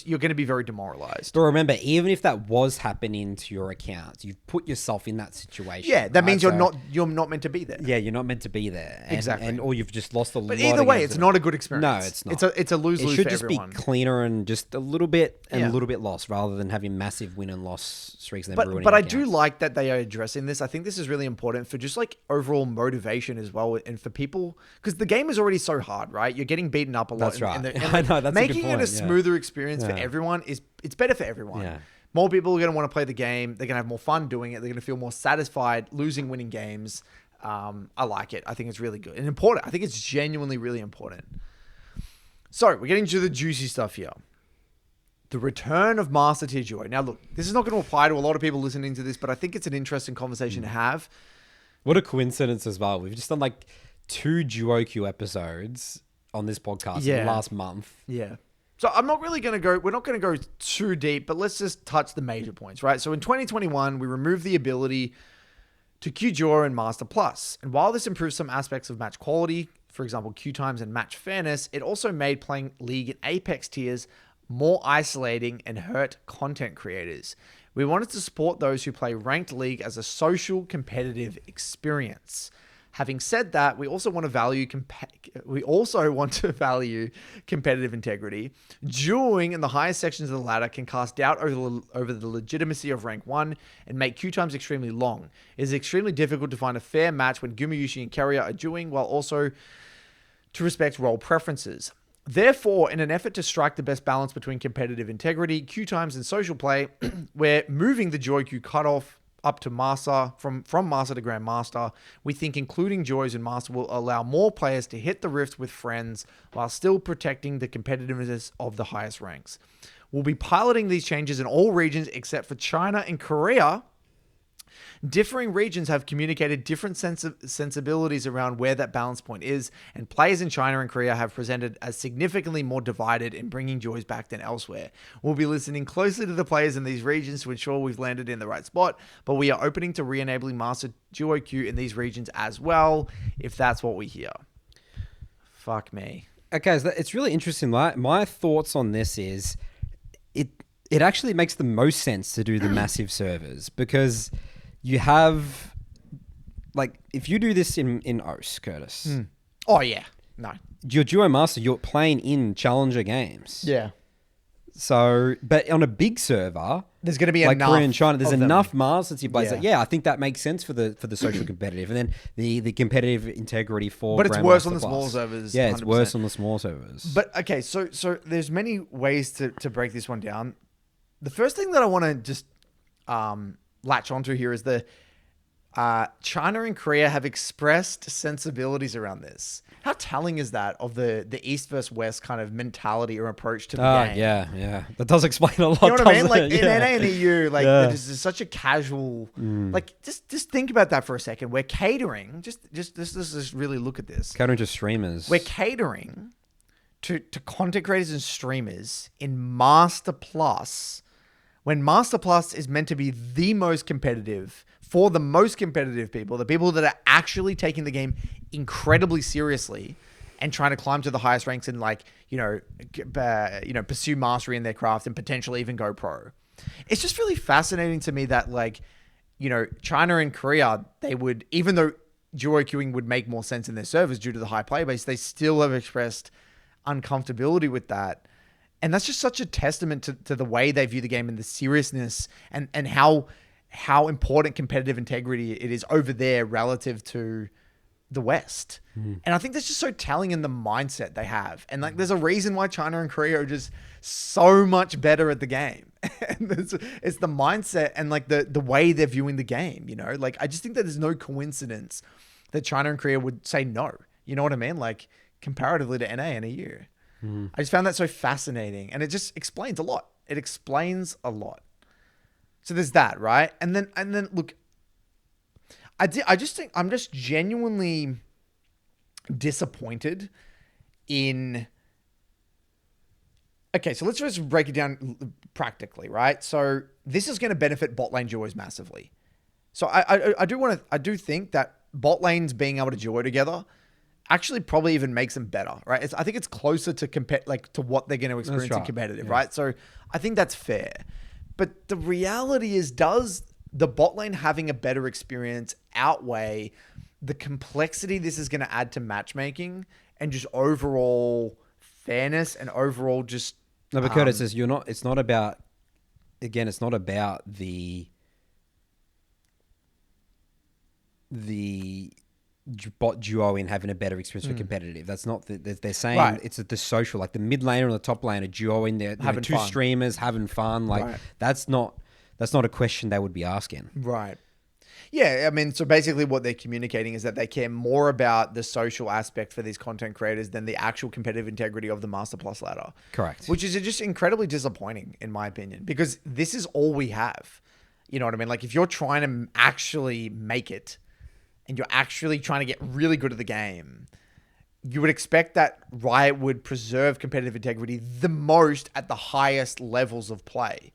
You're going to be very demoralized. But remember, even if that was happening to your account, you've put yourself in that situation. Yeah, that means you're not meant to be there. Yeah, you're not meant to be there. And or you've just lost a lot. But either way, it's not a good experience. No, it's not. It's a lose-lose for everyone. It should just be cleaner and just a little bit and a little bit lost, rather than having massive win and loss streaks. But I do like that they are addressing this. I think this is really important for just like overall motivation as well, and for people, because the game is already so hard, right? You're getting beaten up a lot. That's right. I know, that's making a good point. It a smoother experience for everyone it's better for everyone. Yeah. More people are going to want to play the game. They're going to have more fun doing it. They're going to feel more satisfied losing, winning games. I like it. I think it's really good and important. I think it's genuinely really important. So we're getting to the juicy stuff here. The return of Master Tier Duo. Now, look, this is not going to apply to a lot of people listening to this, but I think it's an interesting conversation to have. What a coincidence as well. We've just done like 2 Duo Q episodes on this podcast in the last month. Yeah. So I'm not really going to go, we're not going to go too deep, but let's just touch the major points, right? So in 2021, we removed the ability to queue Duo and Master Plus. And while this improves some aspects of match quality, for example, queue times and match fairness, it also made playing League and Apex tiers more isolating and hurt content creators. We wanted to support those who play ranked League as a social competitive experience. Having said that, we also want to value competitive integrity. Dueling in the highest sections of the ladder can cast doubt over the legitimacy of rank 1 and make queue times extremely long. It is extremely difficult to find a fair match when Gumayusi and Keria are dueling, while also to respect role preferences. Therefore, in an effort to strike the best balance between competitive integrity, queue times, and social play, we're moving the Joy queue cutoff up to Master, from Master to Grandmaster. We think including Joys and Master will allow more players to hit the rifts with friends while still protecting the competitiveness of the highest ranks. We'll be piloting these changes in all regions except for China and Korea. Differing regions have communicated different sensibilities around where that balance point is, and players in China and Korea have presented as significantly more divided in bringing Joys back than elsewhere. We'll be listening closely to the players in these regions to ensure we've landed in the right spot, but we are opening to re-enabling Master Duo Q in these regions as well, if that's what we hear. Fuck me. Okay, so it's really interesting. My thoughts on this is it actually makes the most sense to do the massive servers, because you have, like, if you do this in OS, Curtis. Oh, yeah. No. Your Duo Master, you're playing in Challenger games. Yeah. So, but on a big server, there's going to be like enough Korea and China, there's enough them. Masters you play. Yeah. So, yeah, I think that makes sense for the social competitive, and then the competitive integrity for. But it's worse on the small servers. Yeah, it's 100%. Worse on the small servers. But okay, so there's many ways to break this one down. The first thing that I want to just latch onto here is the China and Korea have expressed sensibilities around this. How telling is that of the East versus West kind of mentality or approach to the game? Yeah. That does explain a lot. You know what I mean? Like in NA and EU, like this is such a casual. Like just think about that for a second. We're catering. Just really look at this. Catering to streamers. We're catering to content creators and streamers in Master Plus, when Master Plus is meant to be the most competitive for the most competitive people, the people that are actually taking the game incredibly seriously and trying to climb to the highest ranks and pursue mastery in their craft and potentially even go pro. It's just really fascinating to me that, like, China and Korea, they would, even though duo queuing would make more sense in their servers due to the high player base, they still have expressed uncomfortability with that. And that's just such a testament to the way they view the game and the seriousness and how important competitive integrity it is over there relative to the West. And I think that's just so telling in the mindset they have. And like, there's a reason why China and Korea are just so much better at the game. And it's the mindset and like the way they're viewing the game, like, I just think that there's no coincidence that China and Korea would say no. You know what I mean? Like, comparatively to NA in a year. I just found that so fascinating, and it just explains a lot. It explains a lot. So there's that, right? And then look, I just think I'm just genuinely disappointed in. Okay, so let's just break it down practically, right? So this is going to benefit bot lane duos massively. So I do think that bot lanes being able to duo together actually probably even makes them better, right? I think it's closer to to what they're going to experience in competitive, right? So I think that's fair. But the reality is, does the bot lane having a better experience outweigh the complexity this is going to add to matchmaking and just overall fairness and overall just... No, but Curtis says it's not about the bot duo in having a better experience for competitive. That's not they're saying it's the social, like the mid laner and the top laner duo in there, having two streamers having fun. Like that's not a question they would be asking. Right. Yeah, I mean, so basically what they're communicating is that they care more about the social aspect for these content creators than the actual competitive integrity of the Master Plus ladder. Correct. Which is just incredibly disappointing, in my opinion, because this is all we have. You know what I mean? Like, if you're trying to actually make it and you're actually trying to get really good at the game, you would expect that Riot would preserve competitive integrity the most at the highest levels of play.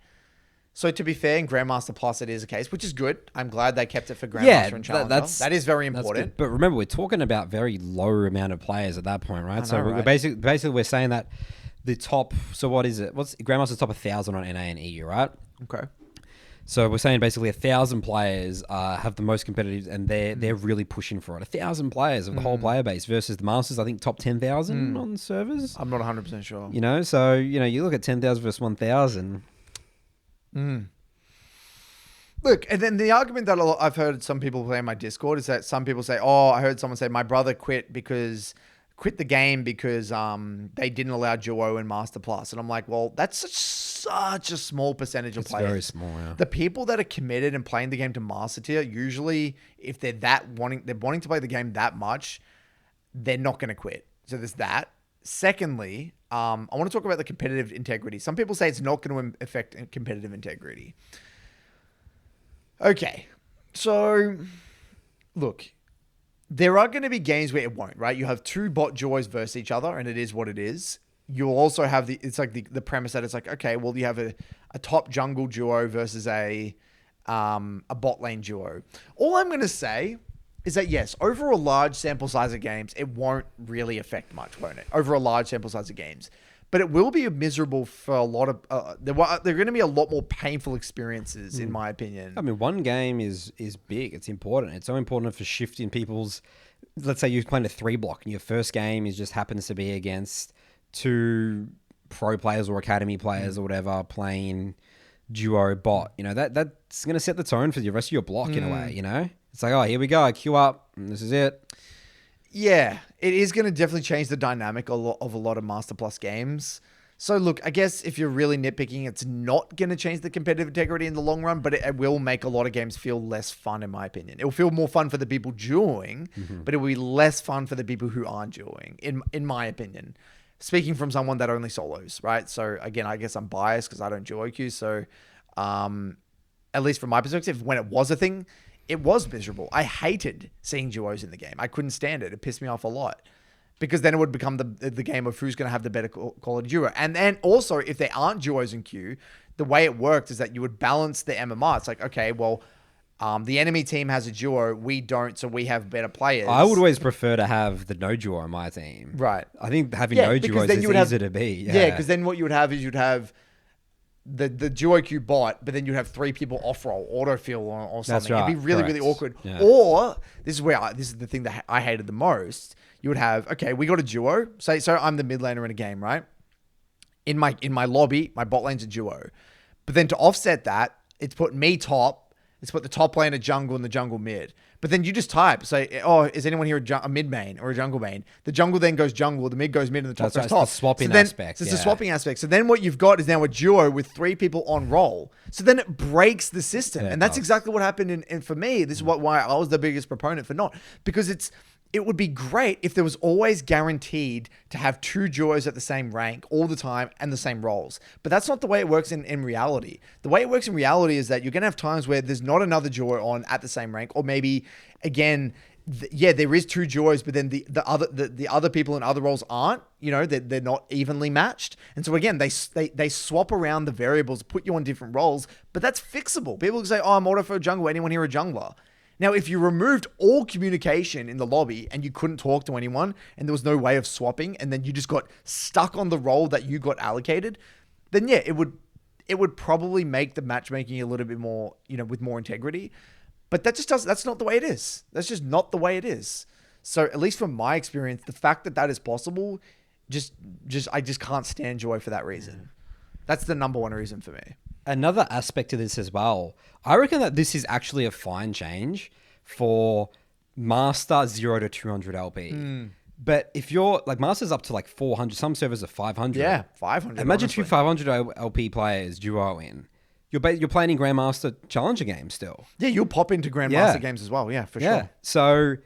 So to be fair, in Grandmaster Plus, it is a case, which is good. I'm glad they kept it for Grandmaster and Challenger. That is very important. But remember, we're talking about very low amount of players at that point, right? We're basically we're saying that the top. So what is it? What's Grandmaster's top 1,000 on NA and EU, right? Okay. So we're saying basically 1,000 players have the most competitive, and they're really pushing for it. 1,000 players of the whole player base versus the Masters, I think top 10,000 on servers. I'm not 100% sure. So you look at 10,000 versus 1,000. Look, and then the argument that I've heard some people play in my Discord is that some people say, "Oh, I heard someone say my brother quit the game because they didn't allow duo and Master Plus," and I'm like, "Well, that's such a small percentage of players. It's very small. Yeah. The people that are committed and playing the game to Master Tier, usually, if they're wanting to play the game that much, they're not going to quit. So there's that. Secondly, I want to talk about the competitive integrity. Some people say it's not going to affect competitive integrity. Okay, so look, there are going to be games where it won't, right? You have two bot duos versus each other, and it is what it is. You'll also have the premise that it's like, okay, well, you have a top jungle duo versus a bot lane duo. All I'm going to say is that, yes, over a large sample size of games, it won't really affect much, won't it? Over a large sample size of games. But it will be miserable for a lot of... there are going to be a lot more painful experiences, in my opinion. I mean, one game is big. It's important. It's so important for shifting people's... Let's say you're playing a 3-block and your first game just happens to be against 2 pro players or academy players or whatever playing duo bot. That's going to set the tone for the rest of your block in a way, It's like, oh, here we go. I queue up. And this is it. Yeah, it is going to definitely change the dynamic of a lot of Master Plus games. So look, I guess if you're really nitpicking, it's not going to change the competitive integrity in the long run, but it will make a lot of games feel less fun, in my opinion. It will feel more fun for the people duoing, but it will be less fun for the people who aren't duoing, in my opinion. Speaking from someone that only solos, right? So again, I guess I'm biased because I don't duo queue. So at least from my perspective, when it was a thing, it was miserable. I hated seeing duos in the game. I couldn't stand it. It pissed me off a lot. Because then it would become the game of who's going to have the better quality duo. And then also, if there aren't duos in queue, the way it worked is that you would balance the MMR. It's like, okay, well, the enemy team has a duo. We don't, so we have better players. I would always prefer to have the no duo on my team. Right. I think having no duos is easier to be. Yeah, because then what you would have is you'd have the duo queue bot, but then you'd have 3 people off roll, autofill or something. right. It'd be really, Correct. really awkward. Yeah. Or this is the thing that I hated the most. You would have, okay, we got a duo. So I'm the mid laner in a game, right? In my lobby, my bot lane's a duo. But then to offset that, it's put me top. It's put the top lane a jungle and the jungle mid. But then you just type, say, oh, is anyone here a mid main or a jungle main? The jungle then goes jungle, the mid goes mid, and the top goes top. It's the swapping aspect. It's the swapping aspect. So then what you've got is now a duo with 3 people on roll. So then it breaks the system. Yeah, and that's exactly what happened. And for me, this is why I was the biggest proponent for not. Because it would be great if there was always guaranteed to have 2 duos at the same rank all the time and the same roles. But that's not the way it works in reality. The way it works in reality is that you're going to have times where there's not another duo on at the same rank, or maybe, again, there is 2 duos, but then the other people in other roles aren't, they're not evenly matched. And so again, they swap around the variables, put you on different roles, but that's fixable. People can say, oh, I'm auto for a jungle. Anyone here a jungler? Now, if you removed all communication in the lobby and you couldn't talk to anyone and there was no way of swapping, and then you just got stuck on the role that you got allocated, then yeah, it would probably make the matchmaking a little bit more, with more integrity. But that's not the way it is. That's just not the way it is. So at least from my experience, the fact that is possible, I just can't stand Joy for that reason. That's the number one reason for me. Another aspect to this as well, I reckon that this is actually a fine change for Master 0 to 200 LP. But if you're like Master's up to like 400, some servers are 500. Yeah, 500. Imagine honestly. 2 500 LP players duo in. You're playing in Grandmaster Challenger games still. Yeah, you'll pop into Grandmaster games as well. Yeah, for sure. So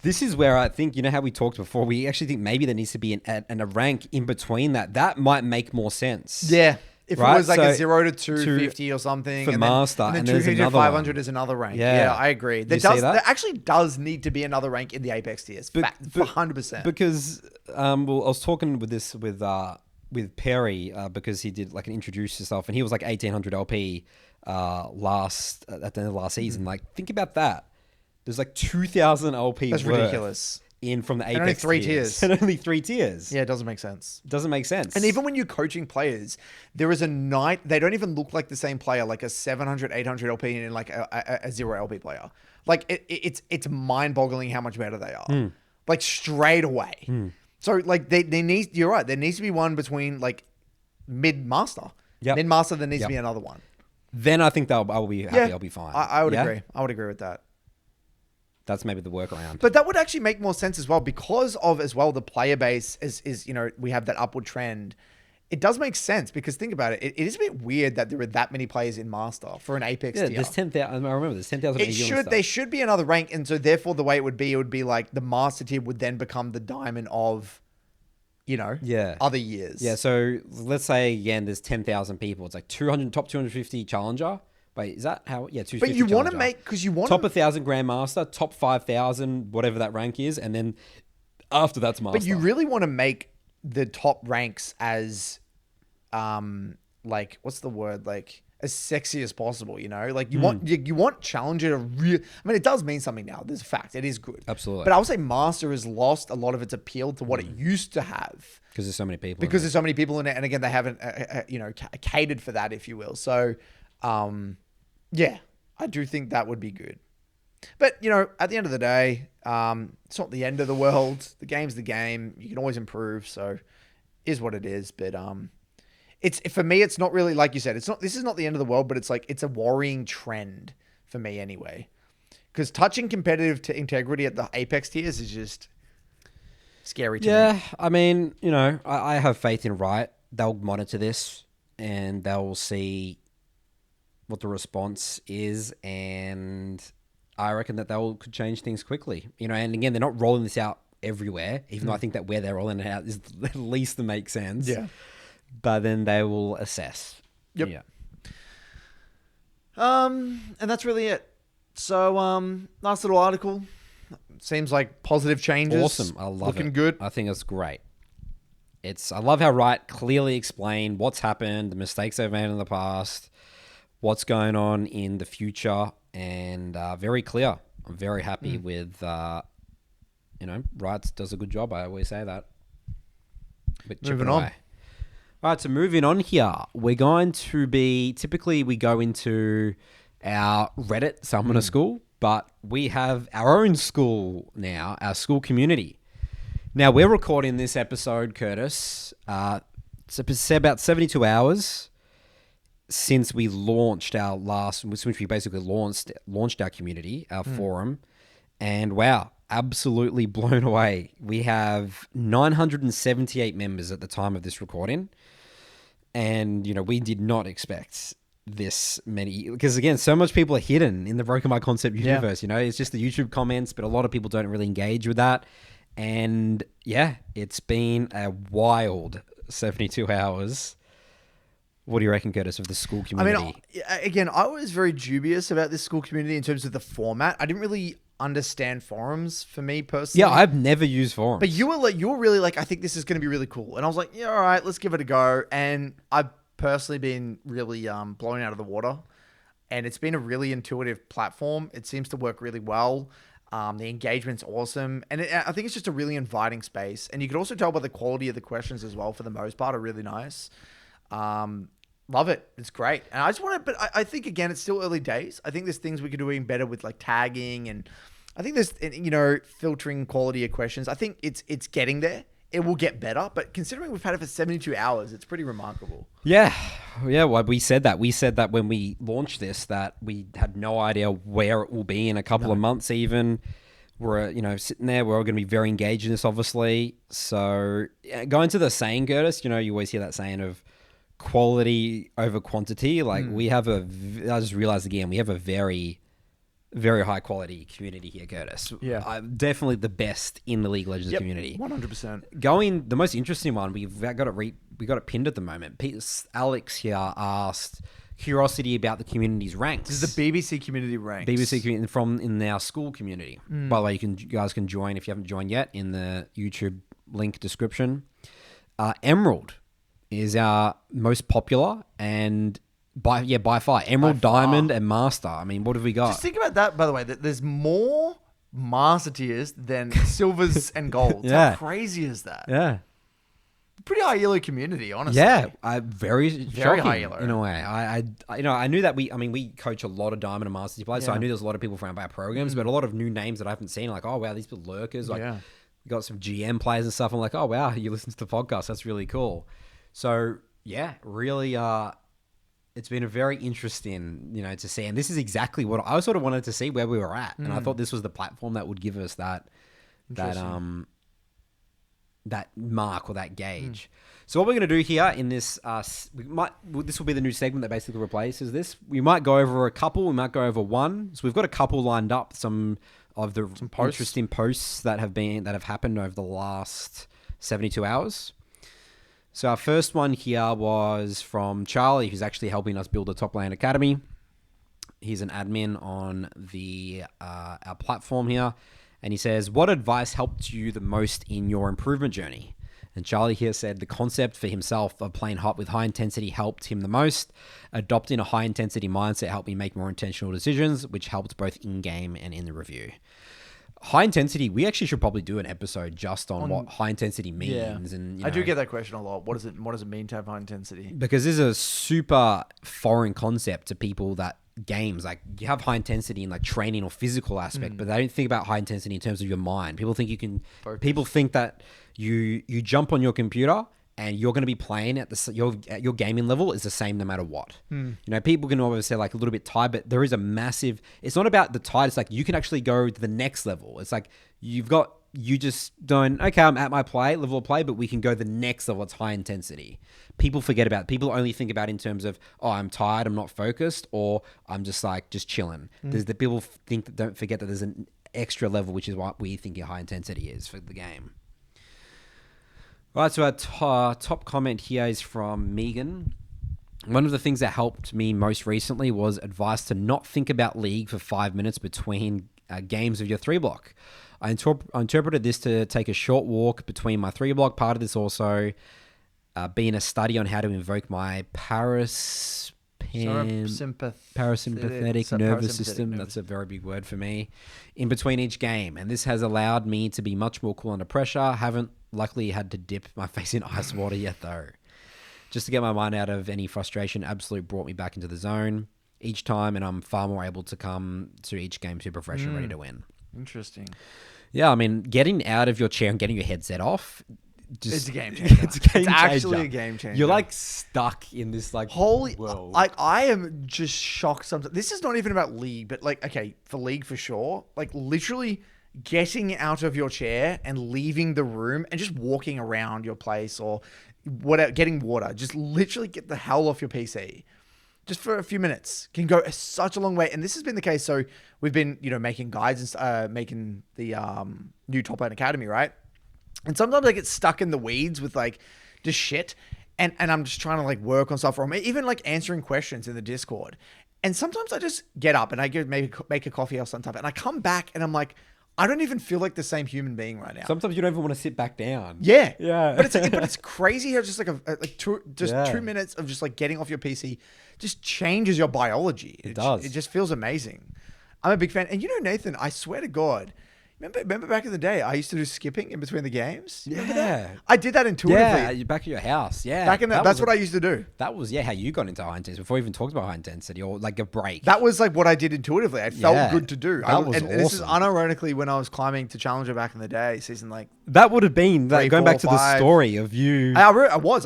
this is where I think, how we talked before, we actually think maybe there needs to be a rank in between that. That might make more sense. Yeah. If it was like a 0 to 250 2 or something. For Master. And then there's 200 another 500 one. is another rank. Yeah. Yeah, I agree. There actually does need to be another rank in the Apex tiers. For 100%. Because I was talking with Perry because he did like an introduce yourself, and he was like 1800 LP at the end of last season. Like, think about that. There's like 2000 LP. That's ridiculous. In from the And Apex only 3 tiers. And only 3 tiers. Yeah, it doesn't make sense. Doesn't make sense. And even when you're coaching players, there is a night, they don't even look like the same player, like a 700, 800 LP and like a 0 LP player. Like it's mind boggling how much better they are. Like straight away. So like you're right. There needs to be one between like mid master. Yep. Mid master, there needs to be another one. Then I think I'll be happy. Yeah, I'll be fine. I would agree. I would agree with that. That's maybe the workaround. But that would actually make more sense as well because of the player base is we have that upward trend. It does make sense because think about it. It is a bit weird that there are that many players in Master for an Apex tier. There's 10,000. I remember there's 10,000. There should be another rank, and so therefore the way it would be like the Master tier would then become the diamond of, other years. Yeah. So let's say again, there's 10,000 people. It's like 200 top 250 challenger. Wait, is that how? Yeah, 250. But you want to make because you want top 1,000 Grandmaster, top 5,000, whatever that rank is, and then after that's Master. But you really want to make the top ranks as, like what's the word, like as sexy as possible. Like you want Challenger to really. I mean, it does mean something now. There's a fact. It is good. Absolutely. But I would say Master has lost a lot of its appeal to what it used to have because there's so many people. There's so many people in it, and again, they haven't catered for that, if you will. So. Yeah, I do think that would be good. But, at the end of the day, it's not the end of the world. The game's the game. You can always improve. So is what it is. But for me, it's not really, like you said, this is not the end of the world, but it's like, it's a worrying trend for me anyway. Because touching competitive to integrity at the Apex tiers is just scary to me. Yeah, I mean, I have faith in Riot. They'll monitor this and they'll see what the response is, and I reckon that could change things quickly. And again, they're not rolling this out everywhere, even though I think that where they're rolling it out is at least to make sense. Yeah. But then they will assess. Yep. Yeah. And that's really it. So, nice little article. Seems like positive changes. Awesome. I love it. Looking good. I think it's great. I love how Riot clearly explained what's happened, the mistakes they've made in the past, what's going on in the future, and very clear. I'm very happy with, Riot does a good job. I always say that. But Moving on. All right, so moving on here, we're going to be, typically we go into our Reddit, Summoner School, but we have our own school now, our Skool community. Now, we're recording this episode, Curtis, it's about 72 hours since we launched since we basically launched our community, our forum, and wow, absolutely blown away. We have 978 members at the time of this recording. And, we did not expect this many, because again, so much people are hidden in the Broken by Concept universe. It's just the YouTube comments, but a lot of people don't really engage with that. And yeah, it's been a wild 72 hours. What do you reckon, Curtis, of the Skool community? I was very dubious about this Skool community in terms of the format. I didn't really understand forums for me personally. Yeah, I've never used forums. But you were really like, I think this is going to be really cool. And I was like, yeah, all right, let's give it a go. And I've personally been really blown out of the water. And it's been a really intuitive platform. It seems to work really well. The engagement's awesome. And I think it's just a really inviting space. And you can also tell by the quality of the questions as well, for the most part, are really nice. Love it. It's great. And I just want to, but I think, again, it's still early days. I think there's things we could do even better with like tagging, and I think there's, filtering quality of questions. I think it's getting there. It will get better, but considering we've had it for 72 hours, it's pretty remarkable. Yeah. Well, we said that. We said that when we launched this, that we had no idea where it will be in a couple of months even. We're, sitting there. We're all going to be very engaged in this, obviously. So going to the saying, Curtis, you always hear that saying of quality over quantity. Like I just realized again, we have a very, very high quality community here, Curtis. Yeah. Definitely the best in the League of Legends community. 100%. The most interesting one, we got it pinned at the moment. Alex here asked curiosity about the community's ranks. This is the BBC community ranks. BBC community in our Skool community. By the way, you guys can join if you haven't joined yet in the YouTube link description. Emerald is our most popular, and by far, Emerald, Diamond, and Master. I mean, what have we got? Just think about that, by the way, that there's more Master tiers than Silvers and Golds. How crazy is that? Yeah. Pretty high yellow community, honestly. Yeah, very high yellow in a way. I knew that we coach a lot of Diamond and Master players, so I knew there's a lot of people from our programs, but a lot of new names that I haven't seen, like, oh wow, these people lurkers, like we got some GM players and stuff. I'm like, oh wow, you listen to the podcast, that's really cool. So yeah, really, it's been a very interesting, to see, and this is exactly what I sort of wanted to see where we were at, and I thought this was the platform that would give us that mark or that gauge. So what we're going to do here in this, this will be the new segment that basically replaces this. We might go over a couple, we might go over one. So we've got a couple lined up, some interesting posts that have happened over the last 72 hours. So our first one here was from Charlie, who's actually helping us build a top lane academy. He's an admin on our platform here. And he says, what advice helped you the most in your improvement journey? And Charlie here said the concept for himself of playing hot with high intensity helped him the most. Adopting a high intensity mindset helped me make more intentional decisions, which helped both in-game and in the review. High intensity, we actually should probably do an episode just on what high intensity means. Yeah. And I do get that question a lot. What does it mean to have high intensity? Because this is a super foreign concept to people that games, like you have high intensity in like training or physical aspect, but they don't think about high intensity in terms of your mind. People think you can focus. People think that you jump on your computer and you're going to be playing at your gaming level is the same no matter what. People can always say like a little bit tired, but there is a massive, it's not about the tide. It's like you can actually go to the next level. It's like you just don't, okay, I'm at my level of play, but we can go the next level. It's high intensity. People forget about it. People only think about it in terms of, oh, I'm tired, I'm not focused, or I'm just chilling. There's the people don't forget that there's an extra level, which is what we think high intensity is for the game. All right, so our top comment here is from Megan. One of the things that helped me most recently was advice to not think about League for 5 minutes between games of your 3-block. I interpreted this to take a short walk between my 3-block. Part of this also being a study on how to invoke my parasympathetic nervous system. That's a very big word for me. In between each game. And this has allowed me to be much more cool under pressure. Haven't luckily had to dip my face in ice water yet though. just to get my mind out of any frustration. Absolute brought me back into the zone each time, and I'm far more able to come to each game super fresh and ready to win. Interesting. Yeah, I mean, getting out of your chair and getting your headset off. It's a game changer. It's actually a game changer. You're like stuck in this like holy world. Like I am just shocked sometimes. This is not even about League, but like, okay, for League for sure. Like literally getting out of your chair and leaving the room and just walking around your place or whatever, getting water. Just literally get the hell off your PC. Just for a few minutes can go such a long way. And this has been the case. So we've been, making guides and making the new Top Lane Academy, right? And sometimes I get stuck in the weeds with like just shit. And I'm just trying to like work on stuff, or even like answering questions in the Discord. And sometimes I just get up and I go maybe make a coffee or something. And I come back and I'm like, I don't even feel like the same human being right now. Sometimes you don't even want to sit back down. Yeah. Yeah. But it's crazy how just like 2 minutes of just like getting off your PC just changes your biology. It does. It just feels amazing. I'm a big fan. And Nathan, I swear to God, remember back in the day, I used to do skipping in between the games? Yeah. I did that intuitively. Yeah, you're back at your house. Yeah. That's what I used to do. That was, how you got into high intensity before we even talked about high intensity or like a break. That was like what I did intuitively. It felt good to do. That was and awesome. this is unironically when I was climbing to Challenger back in the day, season like... That would have been, Three, going four, back to five. the story of you... I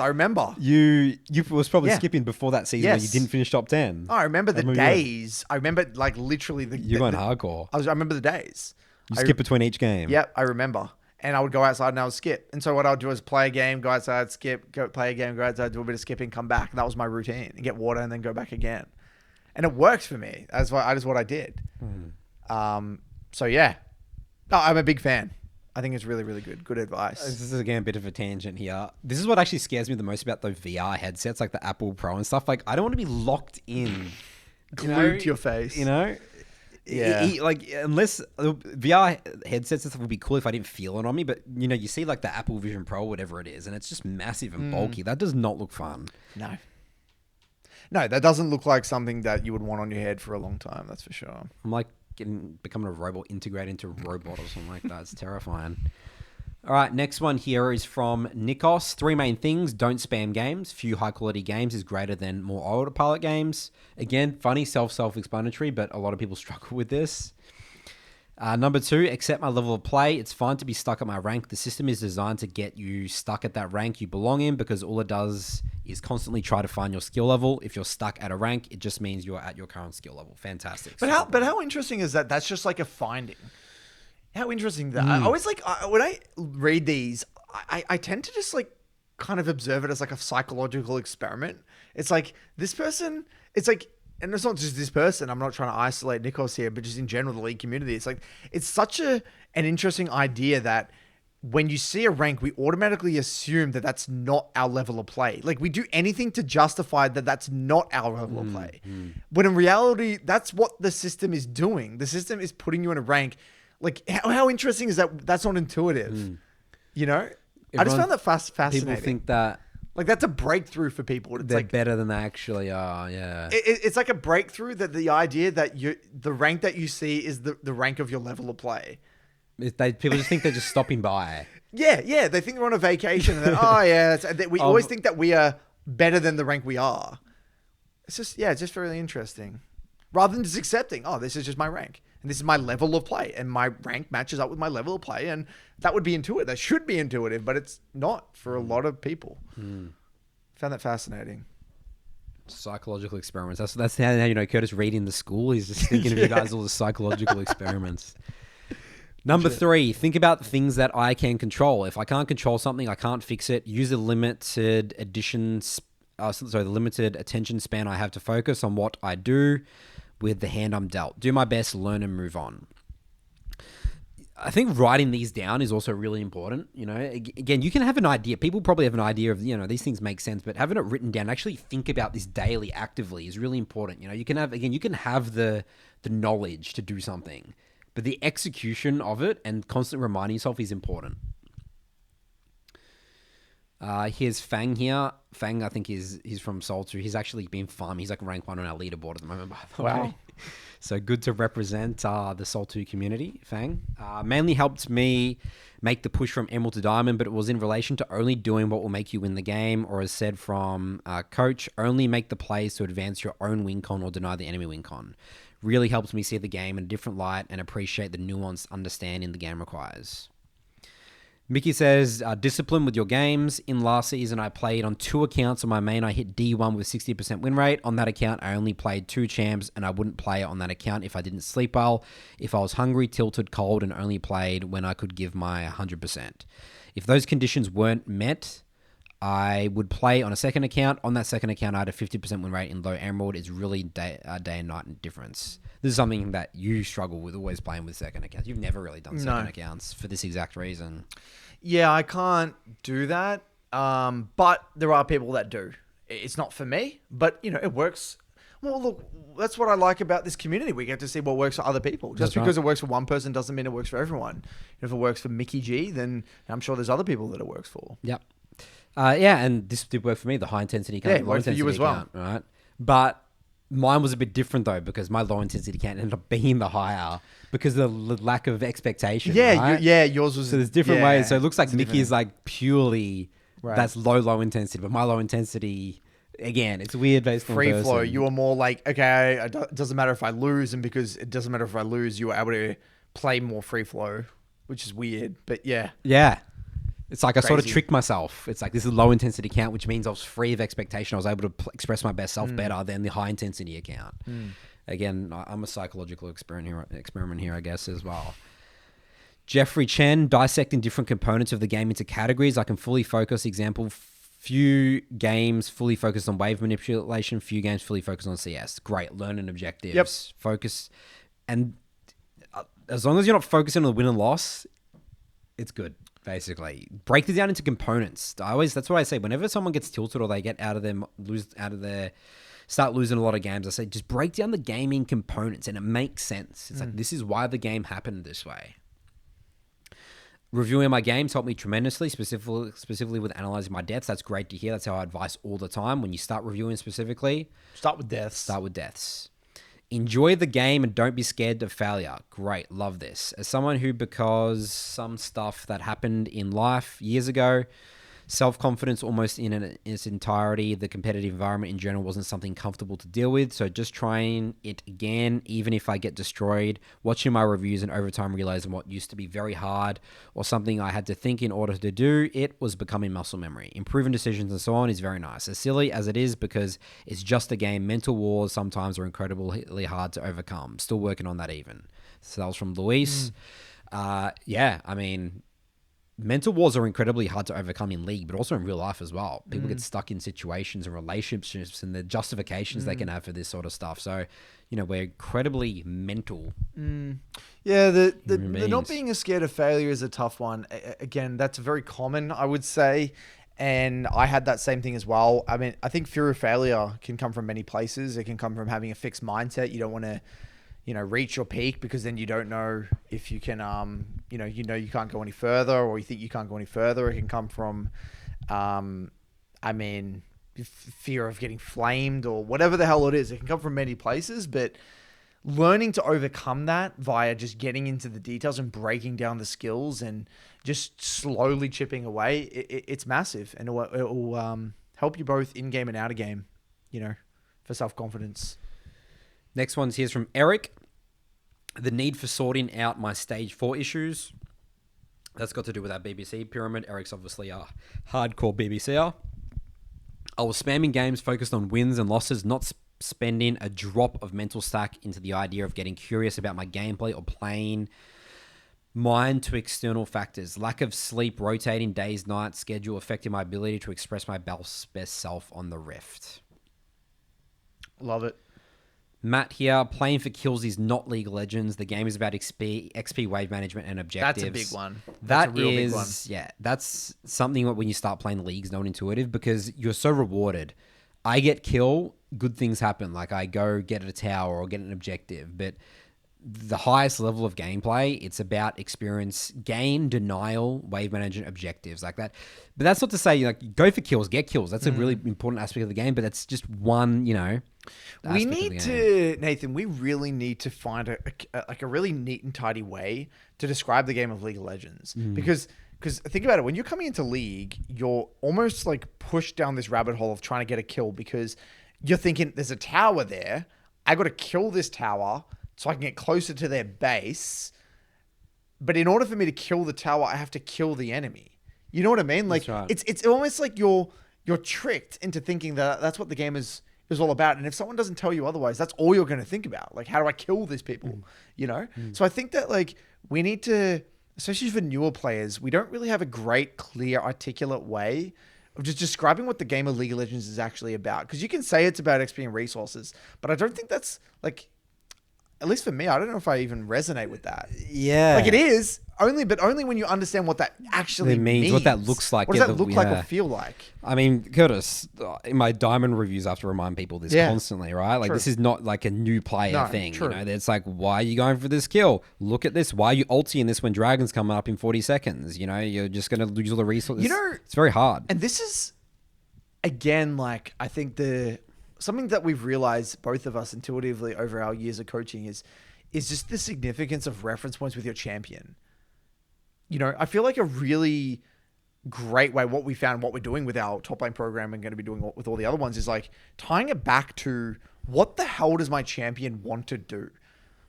remember. You was probably skipping before that season where you Yes. didn't finish top 10. I remember the days. I remember like literally the... You're going hardcore. I remember the days. You skip between each game. Yep, I remember. And I would go outside and I would skip. And so what I would do is play a game, go outside, skip, go play a game, go outside, do a bit of skipping, come back. And that was my routine. And get water and then go back again. And it works for me. That's what I did. So yeah. No, I'm a big fan. I think it's really, really good. Good advice. This is again a bit of a tangent here. This is what actually scares me the most about those VR headsets, like the Apple Pro and stuff. Like, I don't want to be locked in. Glued to your face. Yeah. Unless VR headsets and stuff would be cool if I didn't feel it on me, but you see like the Apple Vision Pro or whatever it is, and it's just massive and bulky. That does not look fun. No, that doesn't look like something that you would want on your head for a long time. That's for sure. I'm like becoming a robot, integrated into a robot or something like that. It's terrifying. All right, next one here is from Nikos. 3 main things. Don't spam games. Few high-quality games is greater than more autopilot games. Again, funny, self-explanatory, but a lot of people struggle with this. Number 2, accept my level of play. It's fine to be stuck at my rank. The system is designed to get you stuck at that rank you belong in because all it does is constantly try to find your skill level. If you're stuck at a rank, it just means you're at your current skill level. Fantastic. But how interesting is that? That's just like a finding. How interesting that I always like when I read these, I tend to just like kind of observe it as like a psychological experiment. It's like this person, it's like, and it's not just this person. I'm not trying to isolate Nikos here, but just in general, the League community. It's like, it's such an interesting idea that when you see a rank, we automatically assume that that's not our level of play. Like we do anything to justify that that's not our level of play. When in reality, that's what the system is doing. The system is putting you in a rank. Like, how interesting is that? That's not intuitive. I just found that fascinating. People think that... Like, that's a breakthrough for people. It's they're like better than they actually are, yeah. It's like a breakthrough that the idea that the rank that you see is the rank of your level of play. People just think they're just stopping by. Yeah. They think they're on a vacation. And then, we always think that we are better than the rank we are. It's just really interesting. Rather than just accepting, this is just my rank. And this is my level of play. And my rank matches up with my level of play. And that would be intuitive. That should be intuitive, but it's not for a lot of people. Found that fascinating. Psychological experiments. That's how, Curtis reading the school. He's just thinking of you guys all the psychological experiments. Number 3, think about the things that I can control. If I can't control something, I can't fix it. Use the limited attention span I have to focus on what I do with the hand I'm dealt. Do my best, learn and move on. I think writing these down is also really important. Again, you can have an idea. People probably have an idea of, these things make sense, but having it written down, actually think about this daily, actively is really important. You can have the knowledge to do something, but the execution of it and constantly reminding yourself is important. Here's Fang here. Fang, I think he's from Soul 2. He's actually been farming. He's like rank 1 on our leaderboard at the moment, by the way. So good to represent the Sol 2 community, Fang. Mainly helped me make the push from Emerald to Diamond, but it was in relation to only doing what will make you win the game, or as said from Coach, only make the plays to advance your own win con or deny the enemy win con. Really helps me see the game in a different light and appreciate the nuanced understanding the game requires. Mickey says, discipline with your games. In last season, I played on 2 accounts. On my main, I hit D1 with 60% win rate. On that account, I only played 2 champs, and I wouldn't play on that account if I didn't sleep well, if I was hungry, tilted, cold, and only played when I could give my 100%. If those conditions weren't met, I would play on a second account. On that second account, I had a 50% win rate in low emerald. It's really day and night difference. This is something that you struggle with, always playing with second accounts. You've never really done second accounts for this exact reason. Yeah, I can't do that. But there are people that do. It's not for me, but it works. Well, look, that's what I like about this community. We get to see what works for other people. Just because it works for one person doesn't mean it works for everyone. If it works for Mickey G, then I'm sure there's other people that it works for. Yep. Yeah, and this did work for me, the high intensity count. Yeah, it worked for you as well. Count, right? But mine was a bit different though, because my low intensity count ended up being the higher because of the lack of expectation. Yeah, right? yours was. So there's different ways. So it looks like Mickey is like purely that's low intensity, but my low intensity, again, it's weird based on free flow. You were more like, okay, it doesn't matter if I lose, and because it doesn't matter if I lose, you were able to play more free flow, which is weird. But yeah. It's like I sort of tricked myself. It's like this is a low intensity account, which means I was free of expectation. I was able to express my best self better than the high intensity account. Again, I'm a psychological experiment here, I guess, as well. Jeffrey Chen, dissecting different components of the game into categories. I can fully focus. Example, few games fully focused on wave manipulation, few games fully focused on CS. Great, learning objectives. Yep. Focus. And as long as you're not focusing on the win and loss, it's good. Basically, break it down into components. That's what I say. Whenever someone gets tilted or they get start losing a lot of games, I say just break down the gaming components, and it makes sense. It's like this is why the game happened this way. Reviewing my games helped me tremendously, specifically with analyzing my deaths. That's great to hear. That's how I advise all the time. When you start reviewing specifically, start with deaths. Enjoy the game and don't be scared of failure. Great. Love this. As someone who, because some stuff that happened in life years ago, self-confidence almost in its entirety, the competitive environment in general wasn't something comfortable to deal with. So just trying it again, even if I get destroyed, watching my reviews and over time realizing what used to be very hard or something I had to think in order to do, it was becoming muscle memory. Improving decisions and so on is very nice. As silly as it is, because it's just a game, mental wars sometimes are incredibly hard to overcome. Still working on that even. So that was from Luis. Mental wars are incredibly hard to overcome in League, but also in real life as well. People get stuck in situations and relationships and the justifications they can have for this sort of stuff. So, we're incredibly mental. Yeah, the not being scared of failure is a tough one. Again, that's very common, I would say. And I had that same thing as well. I mean, I think fear of failure can come from many places. It can come from having a fixed mindset. You don't want to reach your peak because then you don't know if you can, you can't go any further, or you think you can't go any further. It can come from, fear of getting flamed or whatever the hell it is. It can come from many places, but learning to overcome that via just getting into the details and breaking down the skills and just slowly chipping away, it's massive. And it will help you both in game and out of game, for self-confidence. Next one's here's from Eric. The need for sorting out my stage 4 issues. That's got to do with our BBC pyramid. Eric's obviously a hardcore BBCer. I was spamming games focused on wins and losses, not spending a drop of mental stack into the idea of getting curious about my gameplay or playing mind to external factors. Lack of sleep, rotating days, nights, schedule affecting my ability to express my best self on the Rift. Love it. Matt here, playing for kills is not League of Legends. The game is about XP wave management and objectives. That's a big one. That's a real big one. Yeah, that's something that when you start playing League's not intuitive because you're so rewarded. I get kill, good things happen. Like I go get a tower or get an objective. But the highest level of gameplay. It's about experience gain, denial, wave management, objectives like that. But that's not to say like go for kills, get kills. That's a really important aspect of the game. But that's just one, We need to, Nathan. We really need to find a really neat and tidy way to describe the game of League of Legends because think about it. When you're coming into League, you're almost like pushed down this rabbit hole of trying to get a kill because you're thinking there's a tower there. I got to kill this tower so I can get closer to their base. But in order for me to kill the tower, I have to kill the enemy. You know what I mean? Like right. it's almost like you're tricked into thinking that that's what the game is all about. And if someone doesn't tell you otherwise, that's all you're going to think about. Like, how do I kill these people? So I think that like we need to, especially for newer players, we don't really have a great, clear, articulate way of just describing what the game of League of Legends is actually about. Because you can say it's about XP and resources, but I don't think that's like, at least for me, I don't know if I even resonate with that. Yeah. Like it is, but only when you understand what that actually means. What that looks like. What does that look like or feel like? I mean, Curtis, in my Diamond reviews, I have to remind people this constantly, right? Like this is not like a new player thing. True. It's like, why are you going for this kill? Look at this. Why are you ulting this when Dragon's coming up in 40 seconds? You're just going to lose all the resources. It's very hard. And this is, again, like, I think something that we've realized, both of us intuitively over our years of coaching is just the significance of reference points with your champion. I feel like a really great way, what we found, what we're doing with our top lane program and going to be doing with all the other ones is like tying it back to what the hell does my champion want to do?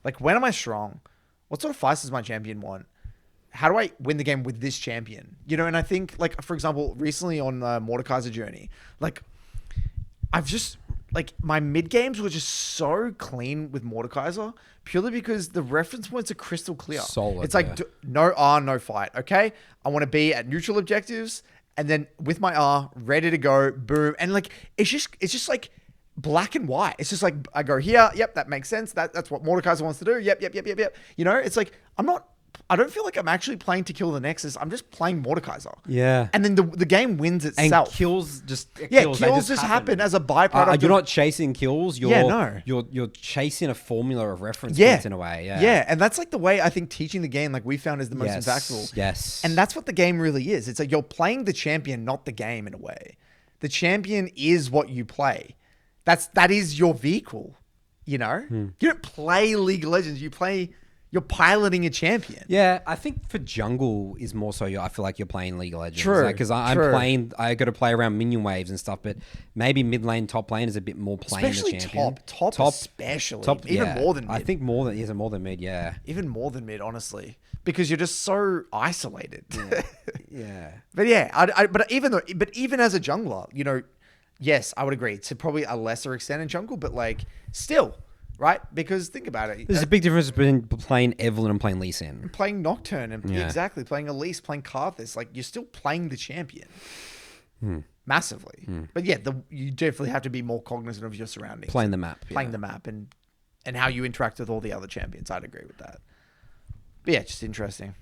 Like, when am I strong? What sort of fights does my champion want? How do I win the game with this champion? And I think, like, for example, recently on Mordekaiser's journey, like, I've just, like, my mid games were just so clean with Mordekaiser purely because the reference points are crystal clear. Solid. It's like no R, no fight. Okay, I want to be at neutral objectives, and then with my R ready to go, boom, and like it's just like black and white. It's just like I go here. Yep, that makes sense. That's what Mordekaiser wants to do. Yep. It's like I don't feel like I'm actually playing to kill the Nexus. I'm just playing Mordekaiser. Yeah. And then the game wins itself. And kills just kills just happen as a byproduct. You're not chasing kills. You're chasing a formula of reference points in a way. Yeah. Yeah. And that's like the way I think teaching the game, like we found, is the most impactful. Yes. And that's what the game really is. It's like you're playing the champion, not the game in a way. The champion is what you play. That is your vehicle. You don't play League of Legends. You're piloting a champion. Yeah, I think for jungle is more so. I feel like you're playing League of Legends. True. Because I'm playing. I got to play around minion waves and stuff. But maybe mid lane, top lane is a bit more playing the champion. Top, especially. Even more than mid. I think more than mid. Yeah. Even more than mid, honestly, because you're just so isolated. Yeah. But yeah, but even as a jungler, yes, I would agree. To probably a lesser extent in jungle, but like still. Right? Because think about it. There's a big difference between playing Evelynn and playing Lee Sin. Playing Nocturne and exactly playing Elise, playing Karthus. Like, you're still playing the champion. Massively. But yeah, you definitely have to be more cognizant of your surroundings. Playing the map. Playing the map and how you interact with all the other champions. I'd agree with that. But yeah, just interesting.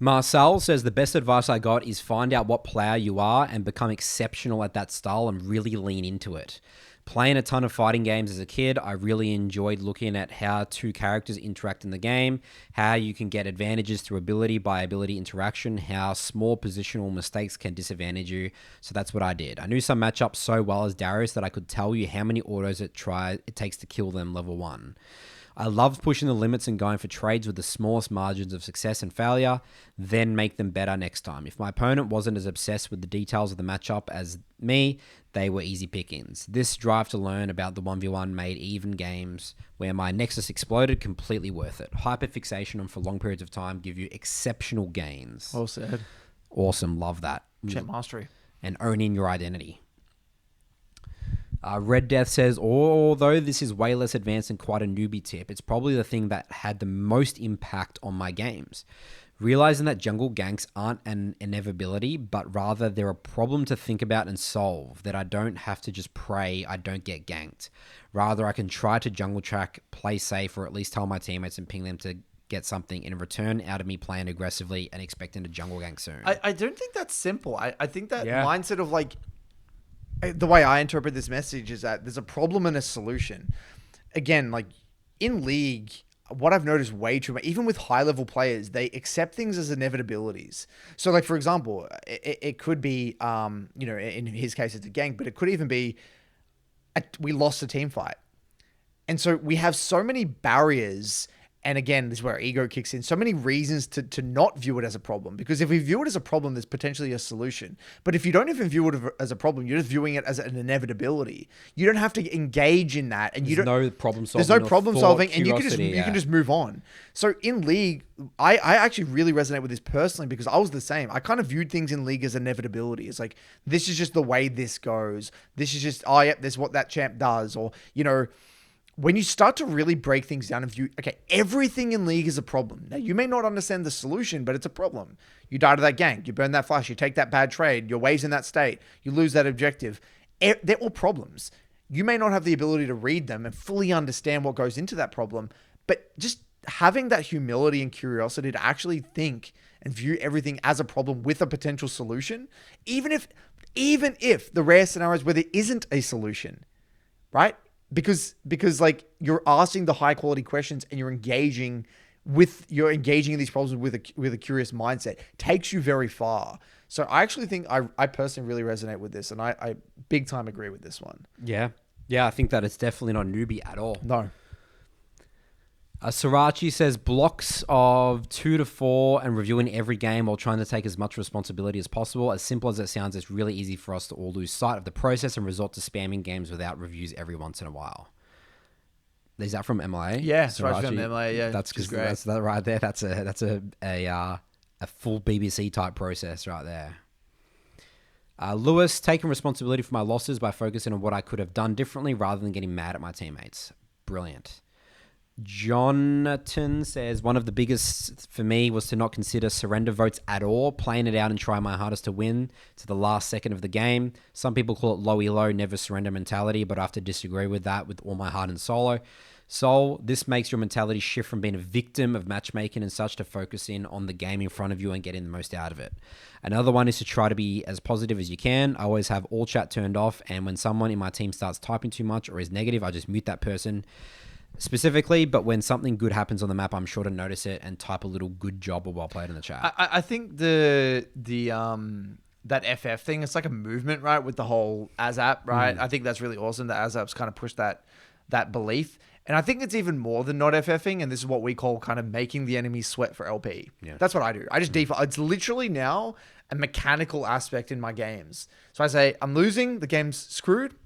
Marcel says, the best advice I got is find out what player you are and become exceptional at that style and really lean into it. Playing a ton of fighting games as a kid, I really enjoyed looking at how two characters interact in the game, how you can get advantages through ability by ability interaction, how small positional mistakes can disadvantage you. So that's what I did. I knew some matchups so well as Darius that I could tell you how many autos it takes to kill them level 1. I loved pushing the limits and going for trades with the smallest margins of success and failure, then make them better next time. If my opponent wasn't as obsessed with the details of the matchup as me, they were easy pickings. This drive to learn about the 1v1 made even games where my Nexus exploded completely worth it. Hyperfixation on for long periods of time give you exceptional gains. Well said. Awesome. Love that. Champ mastery. And owning your identity. Red Death says, although this is way less advanced and quite a newbie tip, it's probably the thing that had the most impact on my games. Realizing that jungle ganks aren't an inevitability, but rather they're a problem to think about and solve, that I don't have to just pray I don't get ganked. Rather, I can try to jungle track, play safe, or at least tell my teammates and ping them to get something in return out of me playing aggressively and expecting to jungle gank soon. I don't think that's simple. I think that mindset of like, the way I interpret this message is that there's a problem and a solution. Again, like in League, what I've noticed way too much, even with high level players, they accept things as inevitabilities. So like, for example, it could be, in his case, it's a gank, but it could even be we lost a team fight. And so we have so many barriers. And again, this is where our ego kicks in. So many reasons to not view it as a problem. Because if we view it as a problem, there's potentially a solution. But if you don't even view it as a problem, you're just viewing it as an inevitability. You don't have to engage in that. And there's no problem solving. There's no problem solving, and you can just move on. So in League, I actually really resonate with this personally because I was the same. I kind of viewed things in League as inevitability. It's like, this is just the way this goes. This is just, this is what that champ does. Or, when you start to really break things down and view, okay, everything in League is a problem. Now, you may not understand the solution, but it's a problem. You die to that gank, you burn that flash, you take that bad trade, your wave's in that state, you lose that objective. They're all problems. You may not have the ability to read them and fully understand what goes into that problem, but just having that humility and curiosity to actually think and view everything as a problem with a potential solution, even if the rare scenarios where there isn't a solution, right? Because like you're asking the high quality questions and you're engaging in these problems with a curious mindset takes you very far. So I actually think I personally really resonate with this, and I big time agree with this one. Yeah, I think that it's definitely not newbie at all. No. Srirachi says blocks of 2 to 4 and reviewing every game while trying to take as much responsibility as possible. As simple as it sounds, it's really easy for us to all lose sight of the process and resort to spamming games without reviews every once in a while. Is that from MLA? Yeah, it's right from MLA. Yeah, that's great. That's that right there. That's a full BBC type process right there. Lewis, taking responsibility for my losses by focusing on what I could have done differently rather than getting mad at my teammates. Brilliant. Jonathan says, one of the biggest for me was to not consider surrender votes at all, playing it out and try my hardest to win to the last second of the game. Some people call it low elo, never surrender mentality, but I have to disagree with that with all my heart and soul. This makes your mentality shift from being a victim of matchmaking and such to focusing on the game in front of you and getting the most out of it. Another one is to try to be as positive as you can. I always have all chat turned off, and when someone in my team starts typing too much or is negative, I just mute that person specifically, but when something good happens on the map, I'm sure to notice it and type a little good job or well played in the chat. I think that FF thing, it's like a movement, right? With the whole ASAP, right? I think that's really awesome that ASAP's kind of pushed that belief. And I think it's even more than not FFing, and this is what we call kind of making the enemy sweat for LP. Yeah. That's what I do. I just default. It's literally now a mechanical aspect in my games. So I say, I'm losing, the game's screwed.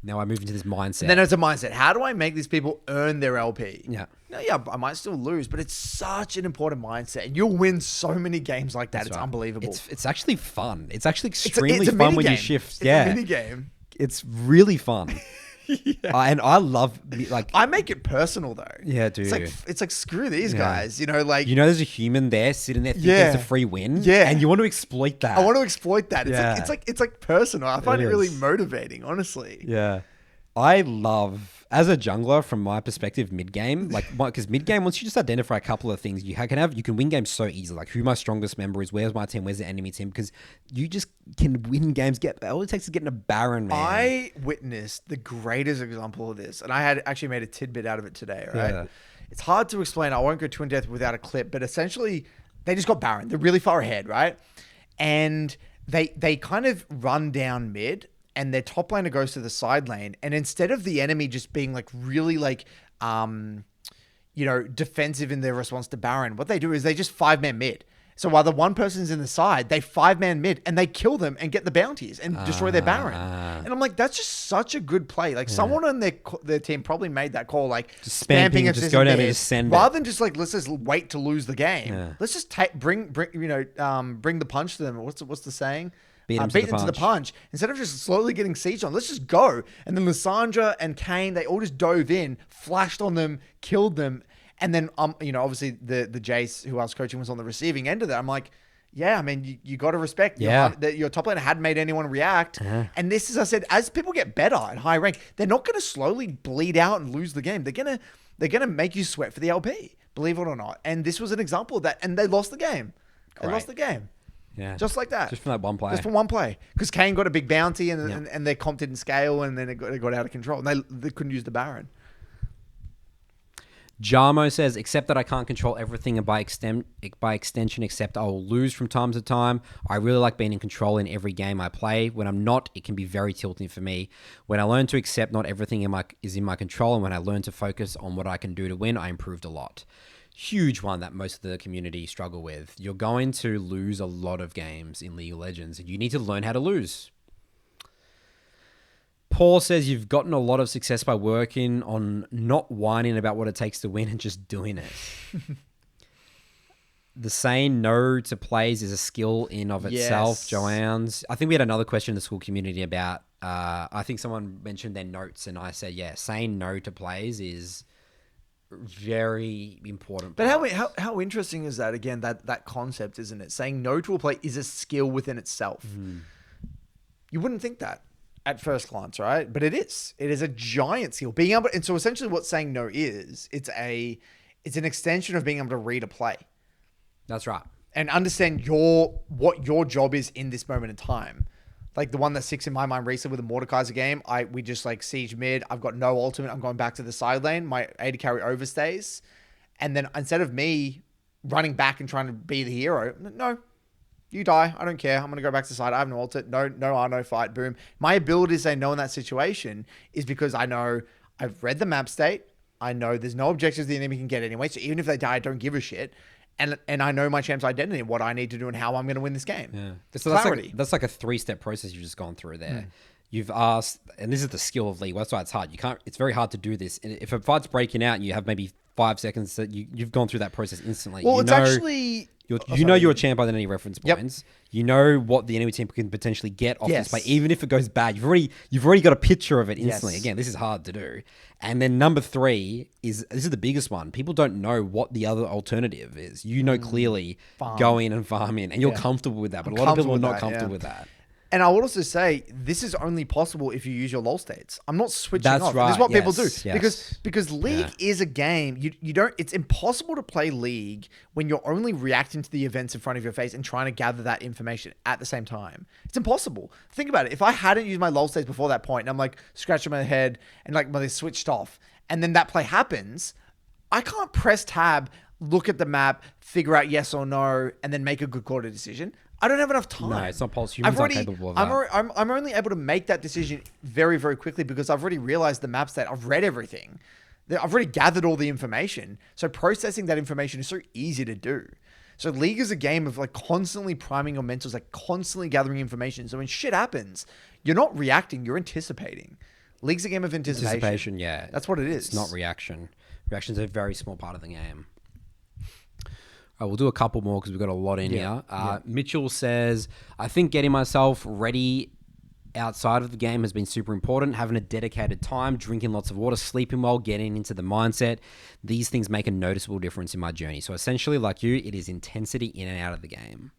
Now I move into this mindset. And then it's a mindset. How do I make these people earn their LP? Yeah. No, yeah, I might still lose, but it's such an important mindset. And you'll win so many games like that. It's unbelievable. It's actually fun. It's actually extremely fun when you shift. It's a mini game. It's really fun. Yeah. And I love, like, I make it personal though. Yeah, dude. It's like screw these guys, like, there's a human there sitting there thinking it's a free win. Yeah. And you want to exploit that. I want to exploit that. It's like personal. I find it really motivating, honestly. Yeah. I love, as a jungler, from my perspective, mid-game, because mid-game, once you just identify a couple of things, you can win games so easily. Like, who my strongest member is, where's my team, where's the enemy team, because you just can win games. All it takes is getting a Baron, man. I witnessed the greatest example of this, and I had actually made a tidbit out of it today, right? Yeah. It's hard to explain. I won't go too in depth without a clip, but essentially, they just got Baron. They're really far ahead, right? And they kind of run down mid, and their top laner goes to the side lane. And instead of the enemy just being like really like, defensive in their response to Baron, what they do is they just 5-man mid. So while the one person's in the side, they 5-man mid and they kill them and get the bounties and destroy their Baron. And I'm like, that's just such a good play. Like someone on their team probably made that call, like just spamming, just go down and just send rather than just like, let's just wait to lose the game. Yeah. Let's just bring the punch to them. What's the saying? Beat them to the punch. Instead of just slowly getting siege on, let's just go. And then Lysandra and Kane, they all just dove in, flashed on them, killed them. And then, obviously the Jace, who I was coaching, was on the receiving end of that. I'm like, yeah, I mean, you got to respect your top laner hadn't made anyone react. And this is, I said, as people get better at high rank, they're not going to slowly bleed out and lose the game. They're gonna make you sweat for the LP, believe it or not. And this was an example of that. And they lost the game. They lost the game. Yeah, just like that. Just from that one play. Just from one play. Because Kane got a big bounty and their comp didn't scale, and then it got out of control. And they couldn't use the Baron. Jarmo says, except that I can't control everything and by extension, except I will lose from time to time. I really like being in control in every game I play. When I'm not, it can be very tilting for me. When I learn to accept not everything is in my control, and when I learn to focus on what I can do to win, I improved a lot. Huge one that most of the community struggle with. You're going to lose a lot of games in League of Legends, and you need to learn how to lose. Paul says you've gotten a lot of success by working on not whining about what it takes to win and just doing it. The saying no to plays is a skill in of itself, yes. Joanne's. I think we had another question in the Skool community about, I think someone mentioned their notes and I said, yeah, saying no to plays is very important. But how interesting is that, again, that concept, isn't it? Saying no to a play is a skill within itself. You wouldn't think that at first glance, right? But it is. It is a giant skill. Being able, and so essentially what saying no is, it's an extension of being able to read a play. That's right. And understand what your job is in this moment in time. Like the one that sticks in my mind recently with the Mordekaiser game, we just like siege mid. I've got no ultimate. I'm going back to the side lane. My AD carry overstays. And then instead of me running back and trying to be the hero, no, you die. I don't care. I'm going to go back to the side. I have no ultimate. No fight. Boom. My ability to say no in that situation is because I know I've read the map state. I know there's no objectives the enemy can get anyway. So even if they die, I don't give a shit. And I know my champ's identity and what I need to do and how I'm going to win this game. Yeah. So that's like a 3-step process you've just gone through there. You've asked, and this is the skill of League. That's why it's hard. It's very hard to do this. And if a fight's breaking out and you have maybe 5 seconds, that you've gone through that process instantly. Well, it's actually... You're a champ by any reference points. Yep. You know what the enemy team can potentially get off this play, even if it goes bad. You've already got a picture of it instantly. Yes. Again, this is hard to do. And then number 3 this is the biggest one. People don't know what the other alternative is. You know clearly go in and farm in, and you're comfortable with that. But a lot of people are not comfortable with that. And I would also say this is only possible if you use your LoL states. I'm not switching That's off. Right. This is what people do. Yes. Because League is a game. You don't. It's impossible to play League when you're only reacting to the events in front of your face and trying to gather that information at the same time. It's impossible. Think about it. If I hadn't used my LoL states before that point, and I'm like scratching my head and like when they switched off, and then that play happens, I can't press tab, look at the map, figure out yes or no, and then make a good call to decision. I don't have enough time. No, it's not possible. Humans aren't capable of that. I'm only able to make that decision very, very quickly because I've already realized the map state. I've read everything. I've already gathered all the information. So processing that information is so easy to do. So League is a game of like constantly priming your mentals, like constantly gathering information. So when shit happens, you're not reacting, you're anticipating. League's a game of anticipation. Anticipation, yeah. That's what it is. It's not reaction. Reaction's a very small part of the game. We'll do a couple more because we've got a lot in here. Mitchell says, I think getting myself ready outside of the game has been super important. Having a dedicated time, drinking lots of water, sleeping well, getting into the mindset. These things make a noticeable difference in my journey. So essentially, like you, it is intensity in and out of the game.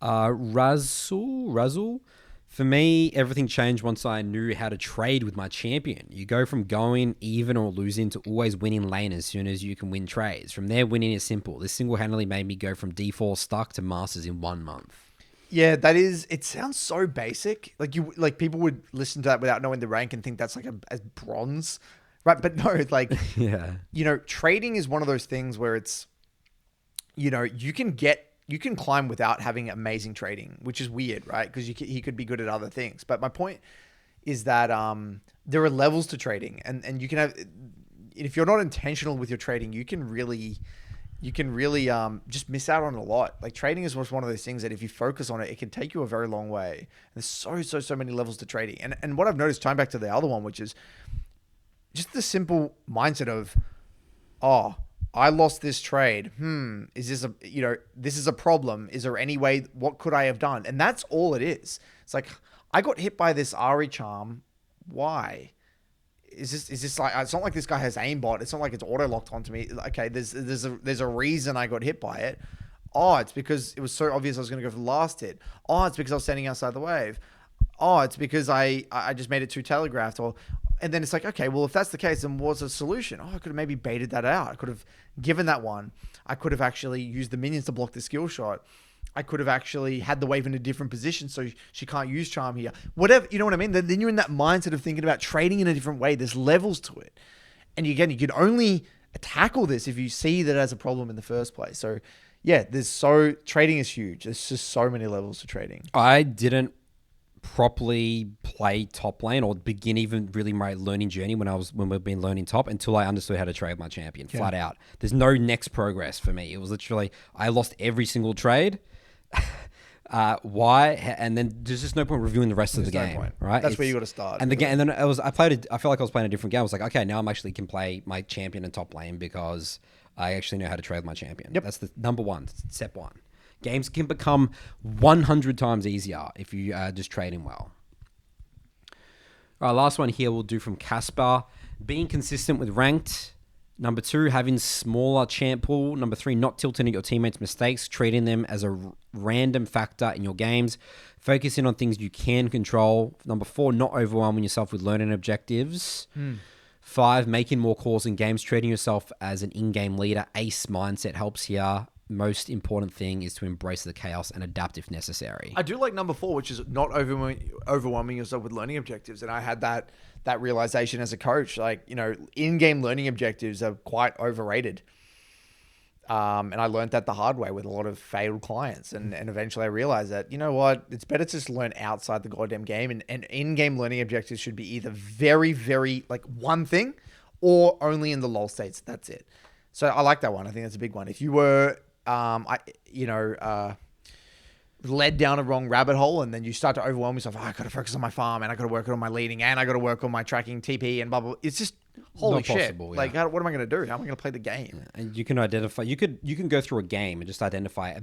Razul. For me, everything changed once I knew how to trade with my champion. You go from going even or losing to always winning lane as soon as you can win trades. From there, winning is simple. This single-handedly made me go from D4 stuck to Masters in 1 month. Yeah, that is... It sounds so basic. Like people would listen to that without knowing the rank and think that's like a bronze. Right? But no, like... trading is one of those things where it's... You can climb without having amazing trading, which is weird, right? Because he could be good at other things. But my point is that there are levels to trading, and you can have. If you're not intentional with your trading, you can really just miss out on a lot. Like trading is one of those things that if you focus on it, it can take you a very long way. There's so many levels to trading, and what I've noticed, tying back to the other one, which is just the simple mindset of, I lost this trade. Is this this is a problem. Is there any way, what could I have done? And that's all it is. It's like, I got hit by this Ari charm. Why? Is this like, it's not like this guy has aimbot. It's not like it's auto locked onto me. Okay, there's a reason I got hit by it. It's because it was so obvious I was going to go for the last hit. It's because I was standing outside the wave. It's because I just made it too telegraphed. And then it's like, okay, well, if that's the case, then what's the solution? I could have maybe baited that out. I could have given that one. I could have actually used the minions to block the skill shot. I could have actually had the wave in a different position so she can't use charm here. Whatever, you know what I mean? Then you're in that mindset of thinking about trading in a different way. There's levels to it. And again, you can only tackle this if you see that as a problem in the first place. So yeah, trading is huge. There's just so many levels to trading. I didn't properly play top lane or begin even really my learning journey when we've been learning top until I understood how to trade my champion flat out. There's no next progress for me. It was literally, I lost every single trade. Why? And then there's just no point reviewing the rest of the game, right? That's where you got to start. And then I felt like I was playing a different game. I was like, okay, now I'm actually can play my champion in top lane because I actually know how to trade my champion. Yep. That's the number one, step one. Games can become 100 times easier if you just trading well. All right, last one here we'll do from Casper. Being consistent with ranked. Number 2, having smaller champ pool. Number 3, not tilting at your teammates' mistakes, treating them as a random factor in your games. Focusing on things you can control. Number 4, not overwhelming yourself with learning objectives. 5, making more calls in games, treating yourself as an in-game leader. Ace mindset helps here. Most important thing is to embrace the chaos and adapt if necessary. I do like number 4, which is not overwhelming yourself with learning objectives. And I had that realization as a coach. Like, in-game learning objectives are quite overrated. And I learned that the hard way with a lot of failed clients. And eventually I realized that, you know what, it's better to just learn outside the goddamn game. And in-game learning objectives should be either very, very like one thing or only in the lull states. That's it. So I like that one. I think that's a big one. If you were... led down a wrong rabbit hole and then you start to overwhelm yourself. I got to focus on my farm and I got to work on my leading and I got to work on my tracking TP and blah, blah, blah. It's just holy shit. Yeah. Like, what am I going to do? How am I going to play the game? Yeah. And you can identify, you can go through a game and just identify a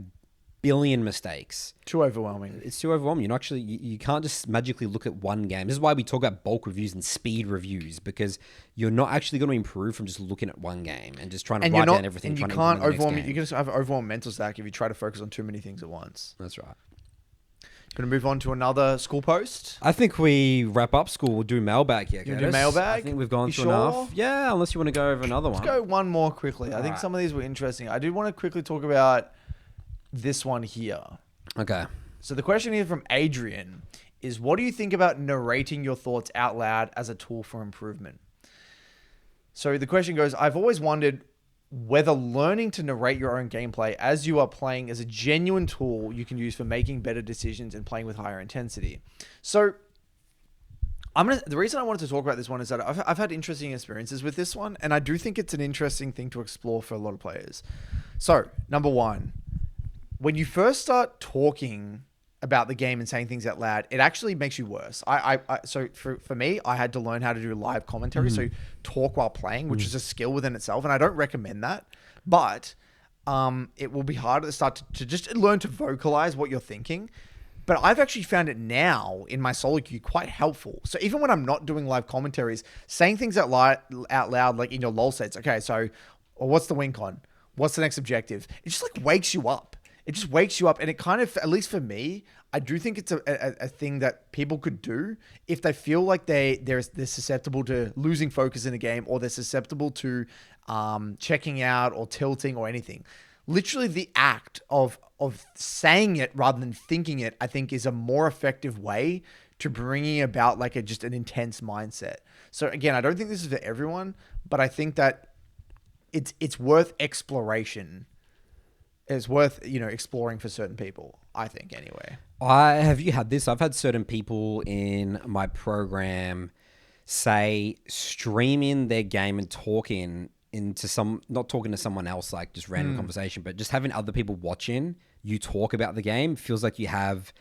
billion mistakes. Too overwhelming. It's too overwhelming. You can't just magically look at one game. This is why we talk about bulk reviews and speed reviews, because you're not actually going to improve from just looking at one game and just trying to write down everything. And you can't overwhelm. You can just have an overwhelmed mental stack if you try to focus on too many things at once. That's right. Going to move on to another Skool post. I think we wrap up Skool. We'll do mailbag here. You do mailbag? I think we've gone through enough. Yeah, unless you want to go over another one. Let's go one more quickly. I think some of these were interesting. I did want to quickly talk about this one here. Okay. So the question here from Adrian is, what do you think about narrating your thoughts out loud as a tool for improvement? So the question goes, I've always wondered whether learning to narrate your own gameplay as you are playing is a genuine tool you can use for making better decisions and playing with higher intensity. So the reason I wanted to talk about this one is that I've had interesting experiences with this one, and I do think it's an interesting thing to explore for a lot of players. So number 1, when you first start talking about the game and saying things out loud, it actually makes you worse. So for me, I had to learn how to do live commentary. So talk while playing, which is a skill within itself. And I don't recommend that, but it will be hard at the start to just learn to vocalize what you're thinking. But I've actually found it now in my solo queue quite helpful. So even when I'm not doing live commentaries, saying things out loud, like in your lull sets, okay, so what's the win con? What's the next objective? It just like wakes you up. It just wakes you up, and it kind of, at least for me, I do think it's a thing that people could do if they feel like they're susceptible to losing focus in a game, or they're susceptible to checking out or tilting or anything. Literally, the act of saying it rather than thinking it, I think, is a more effective way to bringing about like just an intense mindset. So again, I don't think this is for everyone, but I think that it's worth exploration. It's worth, exploring for certain people, I think, anyway. Have you had this? I've had certain people in my program say streaming their game and talking into not talking to someone else, like just random conversation, but just having other people watching you talk about the game feels like you have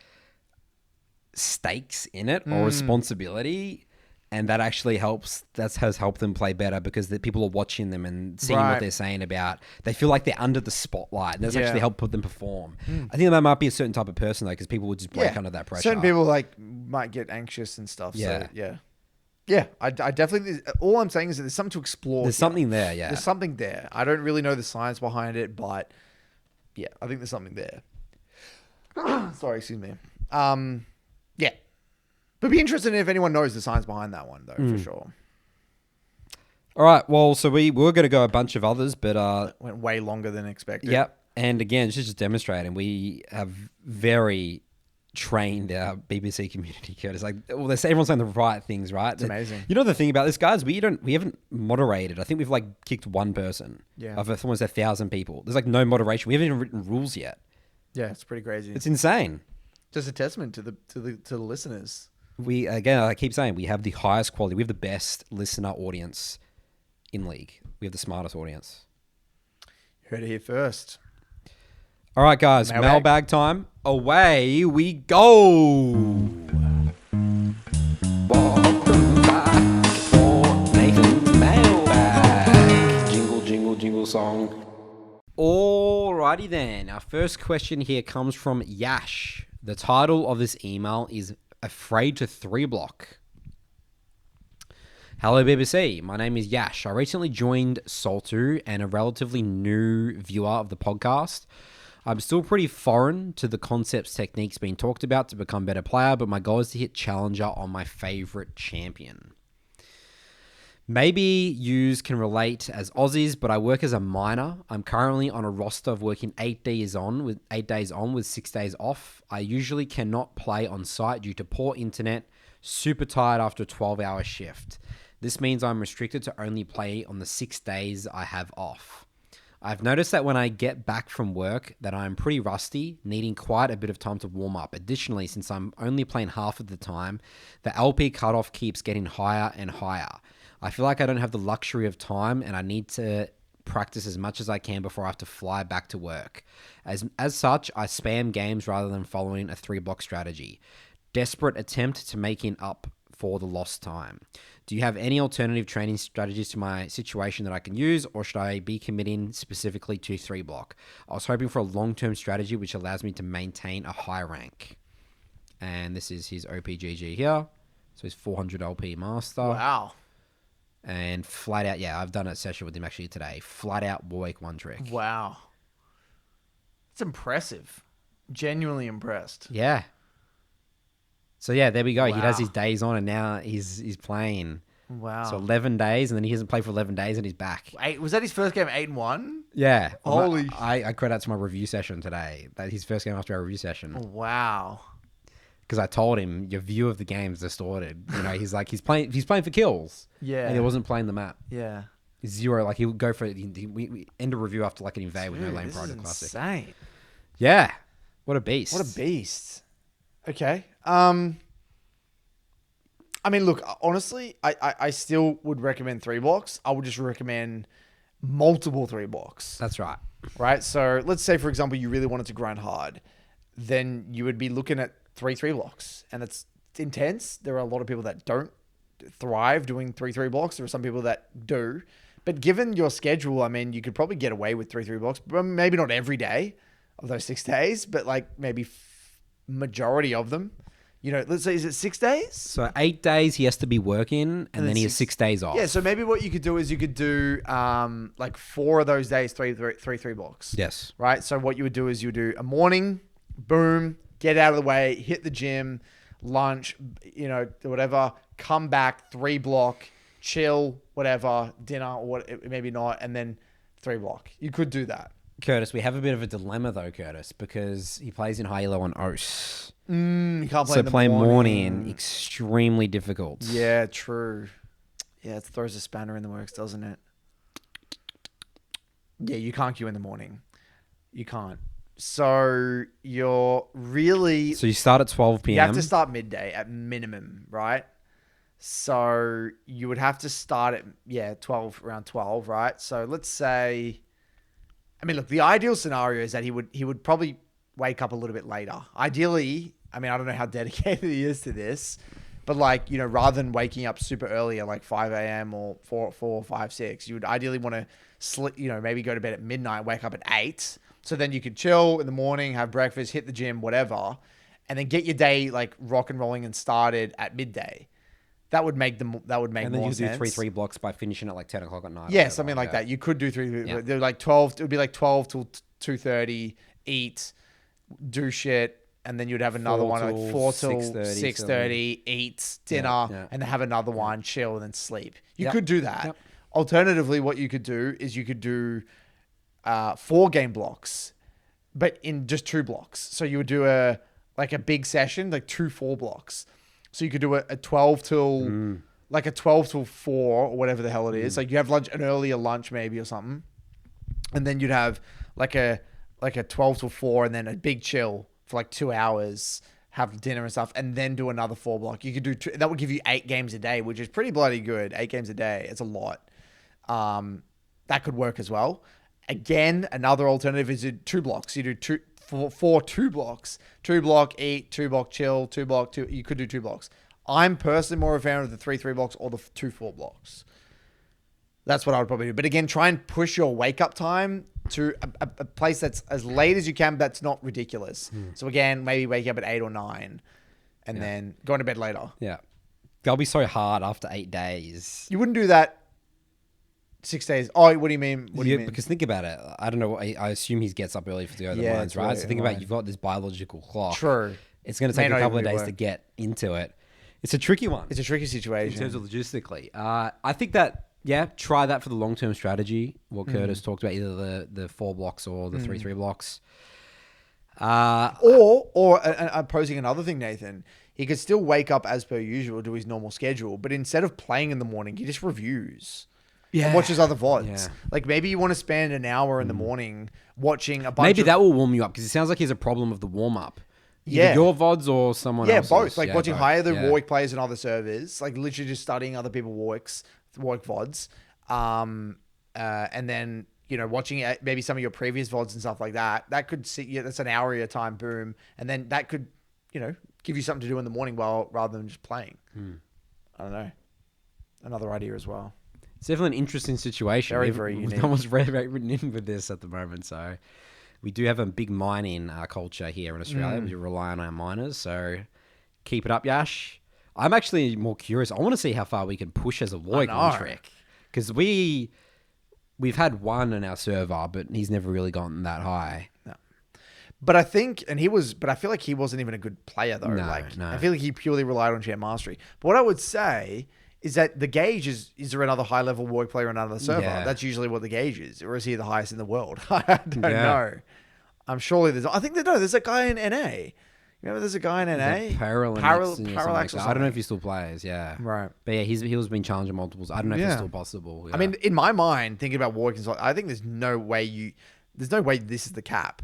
stakes in it or responsibility. And that actually helps. That has helped them play better because the people are watching them and seeing what they're saying about. They feel like they're under the spotlight. And that's actually helped put them perform. I think that might be a certain type of person though, because people would just break under that pressure. Certain people might get anxious and stuff. Yeah, so, yeah. I definitely. All I'm saying is that there's something to explore. There's something there. Yeah, there's something there. I don't really know the science behind it, but yeah, I think there's something there. Sorry, excuse me. Yeah. But be interested in if anyone knows the science behind that one, though, for sure. All right. Well, so we were going to go a bunch of others, but went way longer than expected. Yep. And again, it's just demonstrating we have very trained BBC community, Curtis. Like, well, everyone's saying the right things, right? It's amazing. You know the thing about this, guys, we haven't moderated. I think we've like kicked one person. Yeah. Of almost 1,000 people. There's like no moderation. We haven't even written rules yet. Yeah, it's pretty crazy. It's insane. Just a testament to the listeners. I keep saying we have the highest quality. We have the best listener audience in league. We have the smartest audience. Heard it here first. All right, guys, mailbag time. Away we go. Welcome back for Nathan's mailbag. Jingle, jingle, jingle song. Alrighty then. Our first question here comes from Yash. The title of this email is Afraid to 3-block. Hello, BBC. My name is Yash. I recently joined Sol2 and a relatively new viewer of the podcast. I'm still pretty foreign to the concepts techniques being talked about to become a better player, but my goal is to hit Challenger on my favorite champion. Maybe yous can relate as Aussies, but I work as a miner. I'm currently on a roster of working 8 days on with 6 days off. I usually cannot play on site due to poor internet, super tired after a 12-hour shift. This means I'm restricted to only play on the 6 days I have off. I've noticed that when I get back from work that I'm pretty rusty, needing quite a bit of time to warm up. Additionally, since I'm only playing half of the time, the LP cutoff keeps getting higher and higher. I feel like I don't have the luxury of time and I need to practice as much as I can before I have to fly back to work. As such, I spam games rather than following a 3-block strategy. Desperate attempt to making up for the lost time. Do you have any alternative training strategies to my situation that I can use, or should I be committing specifically to 3-block? I was hoping for a long-term strategy which allows me to maintain a high rank. And this is his OPGG here. So he's 400 LP master. Wow. And flat out, yeah, I've done a session with him actually today. Flat out Warwick one trick. Wow. It's impressive. Genuinely impressed. Yeah. So yeah, there we go. Wow. He has his days on and now he's playing. Wow. So 11 days and then he hasn't played for 11 days and he's back. Was that his first game 8-1? Yeah. Holy. I credit to my review session today. That his first game after our review session. Wow. Because I told him your view of the game is distorted. You know, he's playing for kills. Yeah. And he wasn't playing the map. Yeah. Zero. Like he would go for we end a review after like an invade with no lane this prior to is classic. Insane. Yeah. What a beast. What a beast. Okay. I mean, look, honestly, I still would recommend 3-blocks. I would just recommend multiple 3-blocks. That's right. Right? So let's say, for example, you really wanted to grind hard. Then you would be looking at 3-3-blocks. And it's intense. There are a lot of people that don't thrive doing 3-3-blocks. There are some people that do. But given your schedule, I mean, you could probably get away with 3-3-blocks. But maybe not every day of those 6 days, but like maybe majority of them. You know, let's say, is it 6 days? So 8 days he has to be working and then he has 6 days off. Yeah, so maybe what you could do is you could do like 4 of those days, 3-3-blocks. Yes. Right? So what you would do is you would do a morning, boom, get out of the way, hit the gym, lunch, you know, whatever, come back, 3-block, chill, whatever, dinner, or what, maybe not, and then 3-block. You could do that. Curtis, we have a bit of a dilemma though, Curtis, because he plays in high-elo on OS. You can't play So in the playing morning. extremely difficult. Yeah, true. Yeah, it throws a spanner in the works, doesn't it? Yeah, you can't queue in the morning. You can't. So you're really... So you start at 12 p.m. You have to start midday at minimum, right? So you would have to start at, 12, around 12, right? So let's say... I mean, look, the ideal scenario is that he would probably wake up a little bit later. Ideally, I mean, I don't know how dedicated he is to this, but like, you know, rather than waking up super early at like 5 a.m. or 4, 5, 6, you would ideally want to sleep, you know, maybe go to bed at midnight, wake up at 8. So then you could chill in the morning, have breakfast, hit the gym, whatever, and then get your day like rock and rolling and started at midday. That would make more sense. And then you do 3-3-blocks by finishing at like 10 o'clock at night. Yeah, something like that. You could do 3. Yeah. They're like 12. It would be like 12 till 2:30. Eat, do shit, and then you'd have another one like 4 till 6:30. Eat dinner, and then have another one, chill, and then sleep. You could do that. Yep. Alternatively, what you could do is you could do 4 game blocks, but in just 2 blocks. So you would do a like a big session, like 2 4 blocks. So you could do a 12 till like a 12 till 4 or whatever the hell it is. Like you have lunch, an earlier lunch maybe or something. And then you'd have like a 12 till 4 and then a big chill for like 2 hours, have dinner and stuff, and then do another 4 block. You could do that would give you 8 games a day, which is pretty bloody good. 8 games a day. It's a lot. That could work as well. Again, another alternative is 2 blocks. You do 2 blocks. 2 block, eat, 2 block, chill, 2 block, 2. You could do 2 blocks. I'm personally more a fan of the 3 blocks or the 2 4 blocks. That's what I would probably do. But again, try and push your wake up time to a place that's as late as you can, but that's not ridiculous. So again, maybe wake up at 8 or 9 and then go to bed later. Yeah. That'll be so hard after 8 days. You wouldn't do that 6 days. Oh, what do you mean? What do you mean? Because think about it. I don't know. I assume he gets up early to go to the lines, right? So think about it. You've got this biological clock. True. It's going to take a couple of days to get into it. It's a tricky one. It's a tricky situation. In terms of logistically. I think that, try that for the long-term strategy. What Curtis talked about, either the 4 blocks or the 3 blocks. Or posing another thing, Nathan. He could still wake up as per usual, do his normal schedule, but instead of playing in the morning, he just reviews. And watches other VODs. Yeah. Like maybe you want to spend an hour in the morning watching a bunch Maybe that will warm you up, because it sounds like he has a problem of the warm-up. Either your VODs or someone else's. Yeah, both. Like watching higher than Warwick players and other servers. Like literally just studying other people Warwick VODs. And then, watching maybe some of your previous VODs and stuff like that. That could see that's an hour of your time, boom. And then that could, give you something to do in the morning rather than just playing. I don't know. Another idea as well. It's definitely an interesting situation. Very, very unique. No one's written in with this at the moment, so we do have a big mining culture here in Australia. We rely on our miners, so keep it up, Yash. I'm actually more curious. I want to see how far we can push as a Warwick trick, because we've had one in our server, but he's never really gotten that high. No. But I think, but I feel like he wasn't even a good player though. No. I feel like he purely relied on champ mastery. But what I would say is that the gauge is there another high level Warwick player on another server? Yeah. That's usually what the gauge is. Or is he the highest in the world? I don't know. I'm surely there's a guy in NA. Remember there's a guy in NA? Parallax or I don't know if he still plays, Right. But he's been challenging multiples. I don't know if it's still possible. Yeah. I mean, in my mind, thinking about Warwick, I think there's no way this is the cap.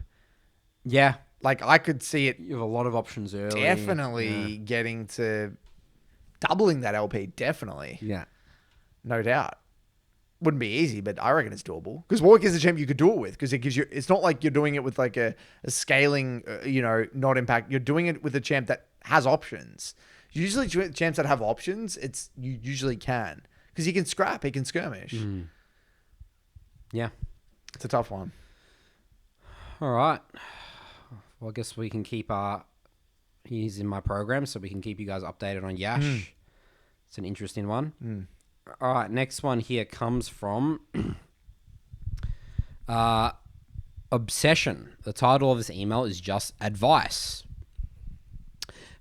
Yeah. Like I could see it. You have a lot of options early. Definitely getting to doubling that LP, definitely. Yeah. No doubt. Wouldn't be easy, but I reckon it's doable. Because Warwick is a champ you could do it with, because it gives you, it's not like you're doing it with like a scaling, not impact. You're doing it with a champ that has options. Usually champs that have options, you usually can. Because he can scrap, he can skirmish. Yeah. It's a tough one. All right. Well, I guess we can keep he's in my program, so we can keep you guys updated on Yash. It's an interesting one. All right, next one here comes from Obsession. The title of this email is just advice.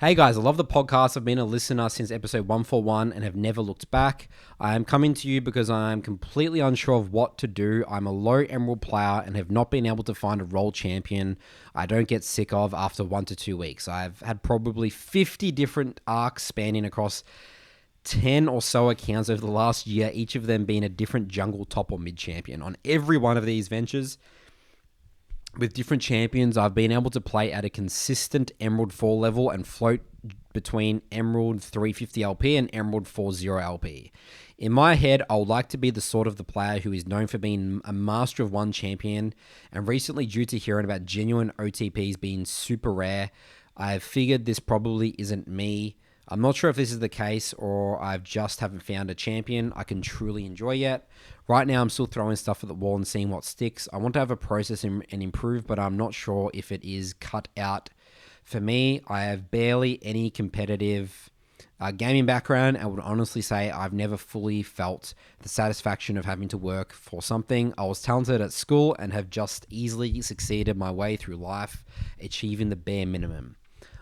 Hey guys, I love the podcast. I've been a listener since episode 141 and have never looked back. I am coming to you because I am completely unsure of what to do. I'm a low emerald player and have not been able to find a role champion I don't get sick of after 1 to 2 weeks. I've had probably 50 different arcs spanning across 10 or so accounts over the last year, each of them being a different jungle top or mid champion. On every one of these ventures, with different champions, I've been able to play at a consistent Emerald 4 level and float between Emerald 350 LP and Emerald 40 LP. In my head, I would like to be the sort of the player who is known for being a master of one champion, and recently, due to hearing about genuine OTPs being super rare, I have figured this probably isn't me. I'm not sure if this is the case or I just haven't found a champion I can truly enjoy yet. Right now, I'm still throwing stuff at the wall and seeing what sticks. I want to have a process and improve, but I'm not sure if it is cut out for me. I have barely any competitive gaming background and would honestly say I've never fully felt the satisfaction of having to work for something. I was talented at school and have just easily succeeded my way through life, achieving the bare minimum.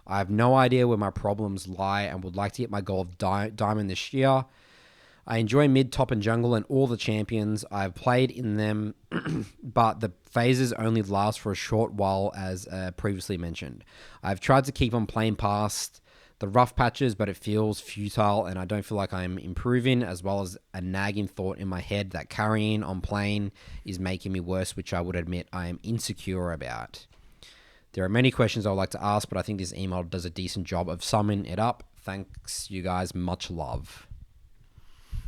I have no idea where my problems lie and would like to hit my goal of diamond this year. I enjoy mid, top, and jungle and all the champions. I've played in them, but the phases only last for a short while, as previously mentioned. I've tried to keep on playing past the rough patches, but it feels futile, and I don't feel like I'm improving, as well as a nagging thought in my head that carrying on playing is making me worse, which I would admit I am insecure about. There are many questions I would like to ask, but I think this email does a decent job of summing it up. Thanks, you guys. Much love.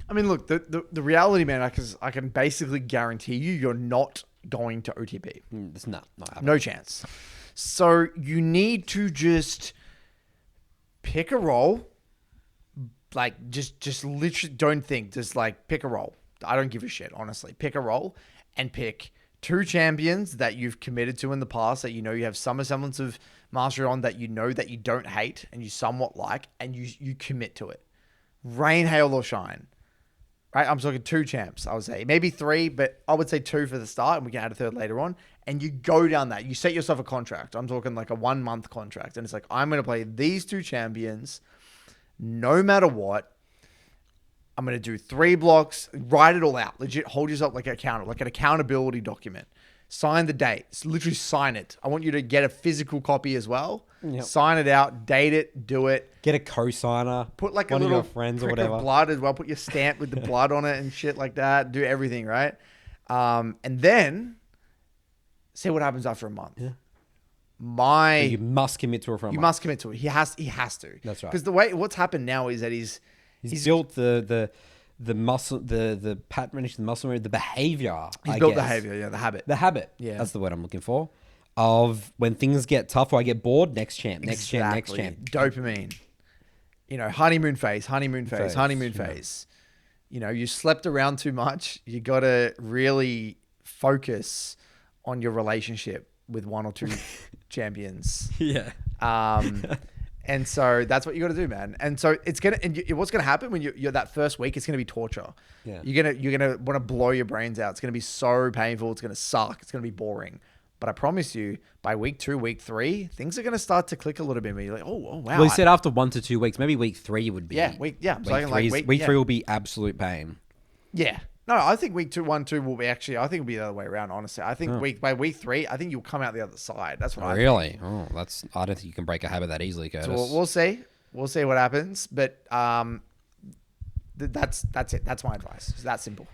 I mean, look, the reality, man, I can basically guarantee you're not going to OTP. It's not happening. No chance. So you need to just pick a role. Like, just literally don't think. Just, like, pick a role. I don't give a shit, honestly. Pick a role and pick 2 champions that you've committed to in the past that you know you have some semblance of mastery on, that you know that you don't hate and you somewhat like, and you commit to it. Rain, hail, or shine. Right? I'm talking 2 champs, I would say. Maybe 3, but I would say 2 for the start, and we can add a third later on. And you go down that. You set yourself a contract. I'm talking like a 1-month contract. And it's like, I'm going to play these 2 champions no matter what. I'm going to do 3 blocks. Write it all out. Legit, hold yourself like an accountability document. Sign the date. Literally sign it. I want you to get a physical copy as well. Yep. Sign it out. Date it. Do it. Get a co-signer. Put like one a little of your friends or prick whatever. Of blood as well. Put your stamp with the blood on it and shit like that. Do everything, right? And then see what happens after a month. Yeah. But you must commit to it for a month. You must commit to it. He has to. That's right. Because what's happened now is that he's built the muscle, the pattern, the muscle memory, the behavior. He's built the behavior, yeah, the habit. The habit. Yeah. That's the word I'm looking for. Of when things get tough or I get bored, next champ. Dopamine. You know, honeymoon phase. You know, you slept around too much. You got to really focus on your relationship with 1 or 2 champions. Yeah. And so that's what you got to do, man. And so what's going to happen when you're that first week, it's going to be torture. Yeah. You're going to want to blow your brains out. It's going to be so painful. It's going to suck. It's going to be boring. But I promise you, by week 2, week 3, things are going to start to click a little bit. You're like, oh wow. Well, he said after 1 to 2 weeks, maybe week 3 would be. Yeah, week 3 will be absolute pain. Yeah. No, I think week 1, 2 will be actually. I think it'll be the other way around. Honestly, I think by week 3, I think you'll come out the other side. That's what I think. Really? Oh, I don't think you can break a habit that easily, Curtis. So we'll see. We'll see what happens. But that's it. That's my advice. It's that simple.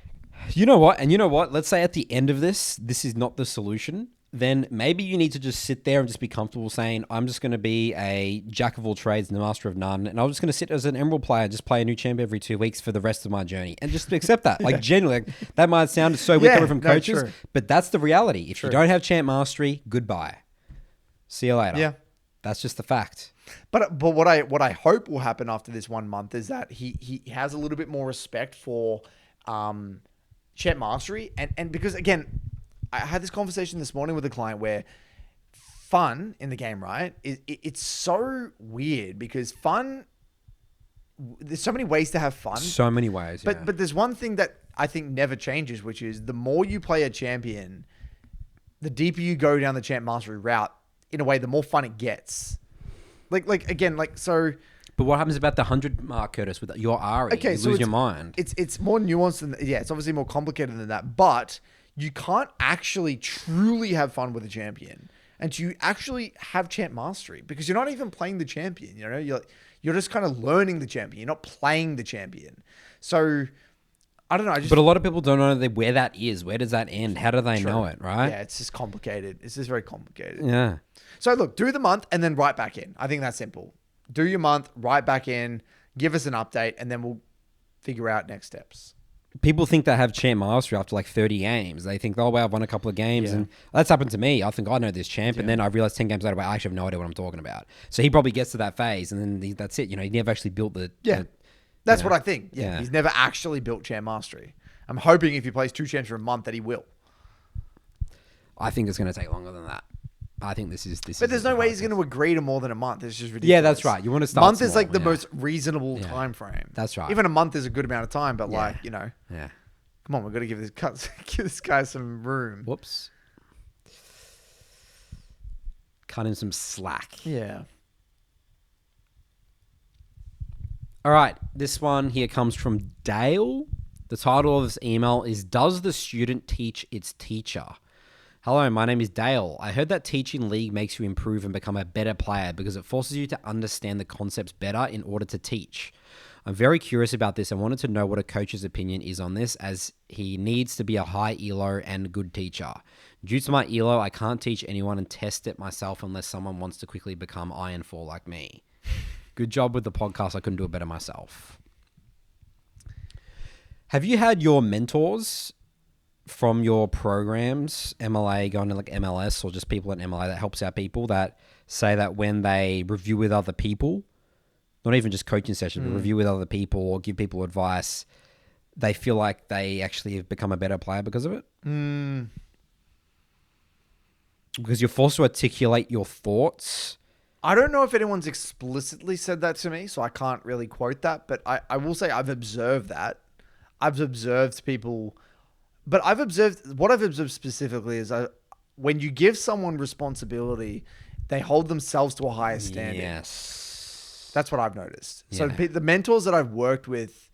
You know what? And you know what? Let's say at the end of this is not the solution. Then maybe you need to just sit there and just be comfortable saying, I'm just going to be a jack of all trades and the master of none. And I'm just going to sit as an Emerald player and just play a new champ every 2 weeks for the rest of my journey. And just accept that. Like, genuinely, that might sound so weird coming from coaches, but that's the reality. If you don't have champ mastery, goodbye. See you later. Yeah. That's just the fact. But what I hope will happen after this 1 month is that he has a little bit more respect for champ mastery. And because, again, I had this conversation this morning with a client where fun in the game, right? It's so weird because fun, there's so many ways to have fun. So many ways, But there's one thing that I think never changes, which is the more you play a champion, the deeper you go down the champ mastery route, in a way, the more fun it gets. But what happens about the 100 mark, Curtis, with your Ari? Okay, you lose your mind. It's more nuanced than, it's obviously more complicated than that, but you can't actually truly have fun with a champion until you actually have champ mastery, because you're not even playing the champion. You know, you're just kind of learning the champion. You're not playing the champion. So I don't know. But a lot of people don't know where that is. Where does that end? How do they know it, right? Yeah, it's just complicated. It's just very complicated. Yeah. So look, do the month and then write back in. I think that's simple. Do your month, write back in, give us an update, and then we'll figure out next steps. People think they have champ mastery after like 30 games. They think, oh, well, I've won a couple of games. And that's happened to me. I think I know this champ. And then I realized 10 games later, I actually have no idea what I'm talking about. So he probably gets to that phase and then that's it. You know, he never actually built the... That's what I think. Yeah. He's never actually built champ mastery. I'm hoping if he plays 2 champs for a month that he will. I think it's going to take longer than that. I think this is. But there's no way he's going to agree to more than a month. It's just ridiculous. Yeah, that's right. You want to start. Month is like the most reasonable time frame. That's right. Even a month is a good amount of time, but Yeah. come on, we've got to give this guy some room. Whoops. Cut him some slack. Yeah. All right, this one here comes from Dale. The title of this email is Does the Student Teach Its Teacher? Hello, my name is Dale. I heard that teaching league makes you improve and become a better player because it forces you to understand the concepts better in order to teach. I'm very curious about this and wanted to know what a coach's opinion is on this, as he needs to be a high ELO and good teacher. Due to my ELO, I can't teach anyone and test it myself unless someone wants to quickly become Iron 4 like me. Good job with the podcast. I couldn't do it better myself. Have you had your mentors from your programs, MLA, going to like MLS, or just people at MLA that helps out people, that say that when they review with other people, not even just coaching sessions, but review with other people or give people advice, they feel like they actually have become a better player because of it? Because you're forced to articulate your thoughts. I don't know if anyone's explicitly said that to me, so I can't really quote that, but I will say I've observed that. I've observed people, but what I've observed specifically is when you give someone responsibility, they hold themselves to a higher standard. Yes. That's what I've noticed. Yeah. So the mentors that I've worked with,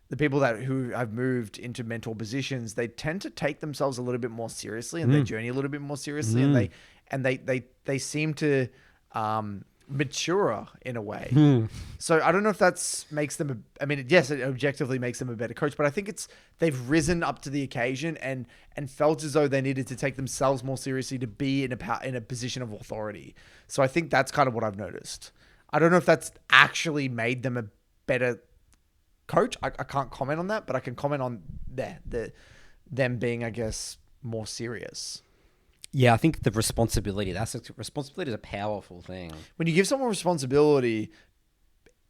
the people who I've moved into mentor positions, they tend to take themselves a little bit more seriously and their journey a little bit more seriously, and they seem to mature in a way. So I don't know if that makes them, yes, it objectively makes them a better coach, but I think they've risen up to the occasion and felt as though they needed to take themselves more seriously to be in a position of authority. So I think that's kind of what I've noticed. I don't know if that's actually made them a better coach. I can't comment on that, but I can comment on them being, I guess, more serious. Yeah, I think the responsibility is a powerful thing. When you give someone responsibility,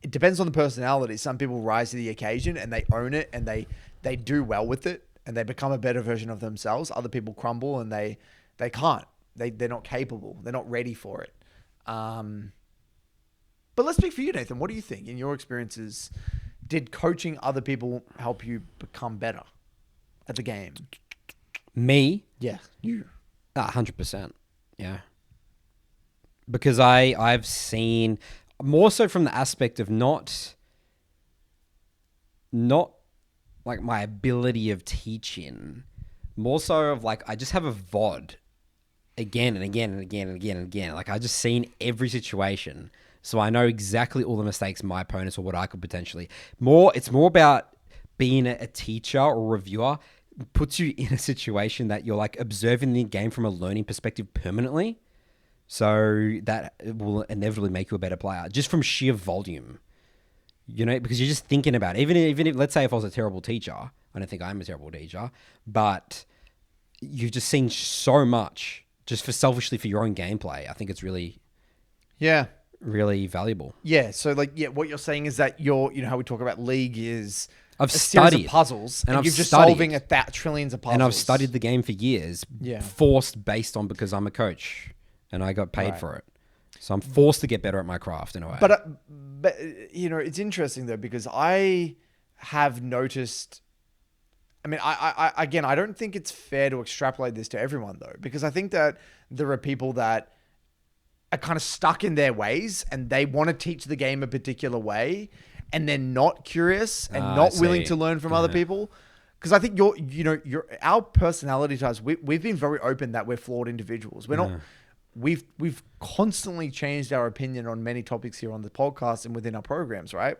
it depends on the personality. Some people rise to the occasion and they own it and they do well with it and they become a better version of themselves. Other people crumble and they can't. They're not capable. They're not ready for it. But let's speak for you, Nathan. What do you think? In your experiences, did coaching other people help you become better at the game? Me? Yeah, you. 100%. Yeah. Because I've seen more so from the aspect of not like my ability of teaching, more so of like, I just have a VOD again and again and again and again and again. Like I just seen every situation. So I know exactly all the mistakes my opponents or what I could potentially. It's more about being a teacher or reviewer puts you in a situation that you're like observing the game from a learning perspective permanently. So that will inevitably make you a better player just from sheer volume, because you're just thinking about it. Even if, let's say if I was a terrible teacher, I don't think I'm a terrible teacher, but you've just seen so much just selfishly for your own gameplay. I think it's really, really valuable. Yeah. So what you're saying is that how we talk about league is I've series studied of puzzles, and you're just studied. solving trillions of puzzles. And I've studied the game for years, forced based on because I'm a coach and I got paid for it. So I'm forced to get better at my craft in a way. But it's interesting though, because I have noticed, I don't think it's fair to extrapolate this to everyone though, because I think that there are people that are kind of stuck in their ways and they want to teach the game a particular way and they're not curious and not willing to learn from other people. Because I think our personality types, we've been very open that we're flawed individuals. We're not, we've constantly changed our opinion on many topics here on the podcast and within our programs, right?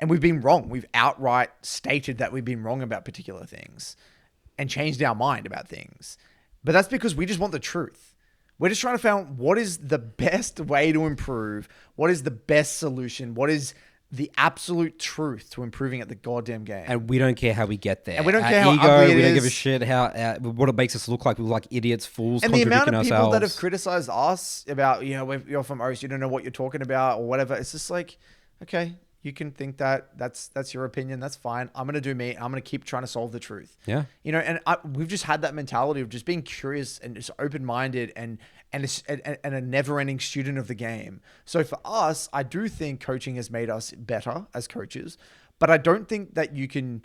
And we've been wrong. We've outright stated that we've been wrong about particular things and changed our mind about things. But that's because we just want the truth. We're just trying to find what is the best way to improve, what is the best solution, what is the absolute truth to improving at the goddamn game. And we don't care how we get there. And we don't Our care how ego, ugly it we don't is. give a shit what it makes us look like. We look like idiots, fools, And the amount contradicting of people ourselves. that have criticized us about, you're from OS, you don't know what you're talking about or whatever. It's just like, okay, you can think that that's your opinion. That's fine. I'm going to do me. I'm going to keep trying to solve the truth. Yeah. And we've just had that mentality of just being curious and just open-minded and a never-ending student of the game. So for us, I do think coaching has made us better as coaches, but I don't think that you can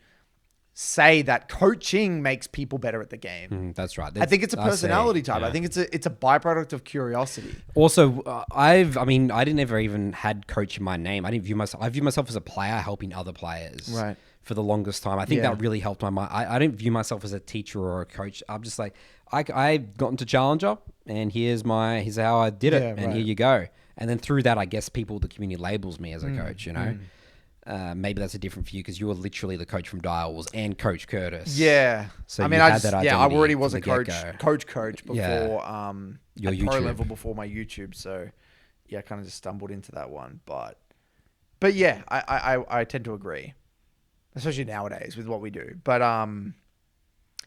say that coaching makes people better at the game. That's right. I think it's a personality type. Yeah. I think it's a byproduct of curiosity. Also, I didn't ever even had coach in my name. I view myself as a player helping other players. Right. For the longest time. I think that really helped my mind. I didn't view myself as a teacher or a coach. I'm just like, I got into Challenger and here's how I did it. And here you go. And then through that, I guess the community labels me as a coach, you know? Maybe that's a different for you because you were literally the coach from Dials and Coach Curtis. Yeah. So I mean, I already was a coach before your at YouTube. pro level before my YouTube. So yeah, I kind of just stumbled into that one. But yeah, I tend to agree, especially nowadays with what we do. But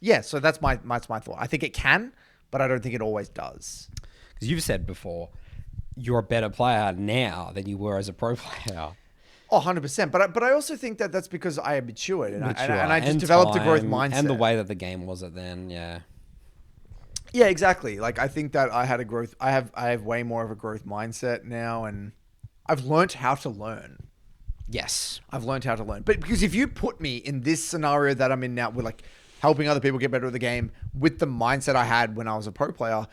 yeah, so that's my thought. I think it can, but I don't think it always does. Because you've said before, you're a better player now than you were as a pro player. Oh, 100%. But I also think that that's because I am matured and I just developed a growth mindset. And the way that the game was at then, yeah. Yeah, exactly. Like I think that I had a growth. I have way more of a growth mindset now, and I've learned how to learn. Yes. I've learned how to learn. But because if you put me in this scenario that I'm in now with like helping other people get better at the game with the mindset I had when I was a pro player,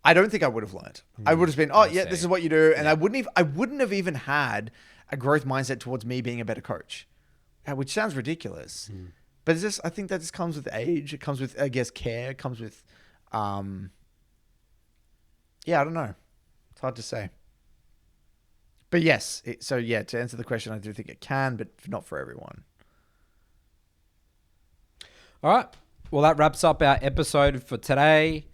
I don't think I would have learned. I would have been, this is what you do. And I wouldn't have even had a growth mindset towards me being a better coach, which sounds ridiculous. But it's just, I think that just comes with age. It comes with, I guess, care. It comes with, I don't know. It's hard to say. But yes, to answer the question, I do think it can, but not for everyone. All right. Well, that wraps up our episode for today.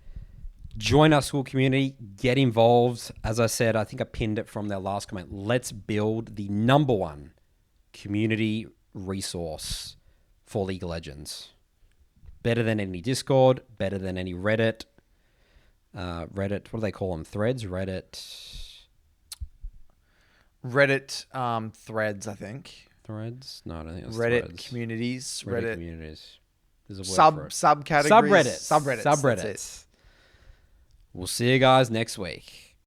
Join our Skool community. Get involved. As I said, I think I pinned it from their last comment. Let's build the #1 community resource for League of Legends. Better than any Discord. Better than any Reddit. Reddit, what do they call them? Threads? Reddit threads, I think. Threads? No, I don't think it's Reddit threads. Communities. Reddit communities. There's a word for it. Subcategories. Subreddits. That's it. We'll see you guys next week.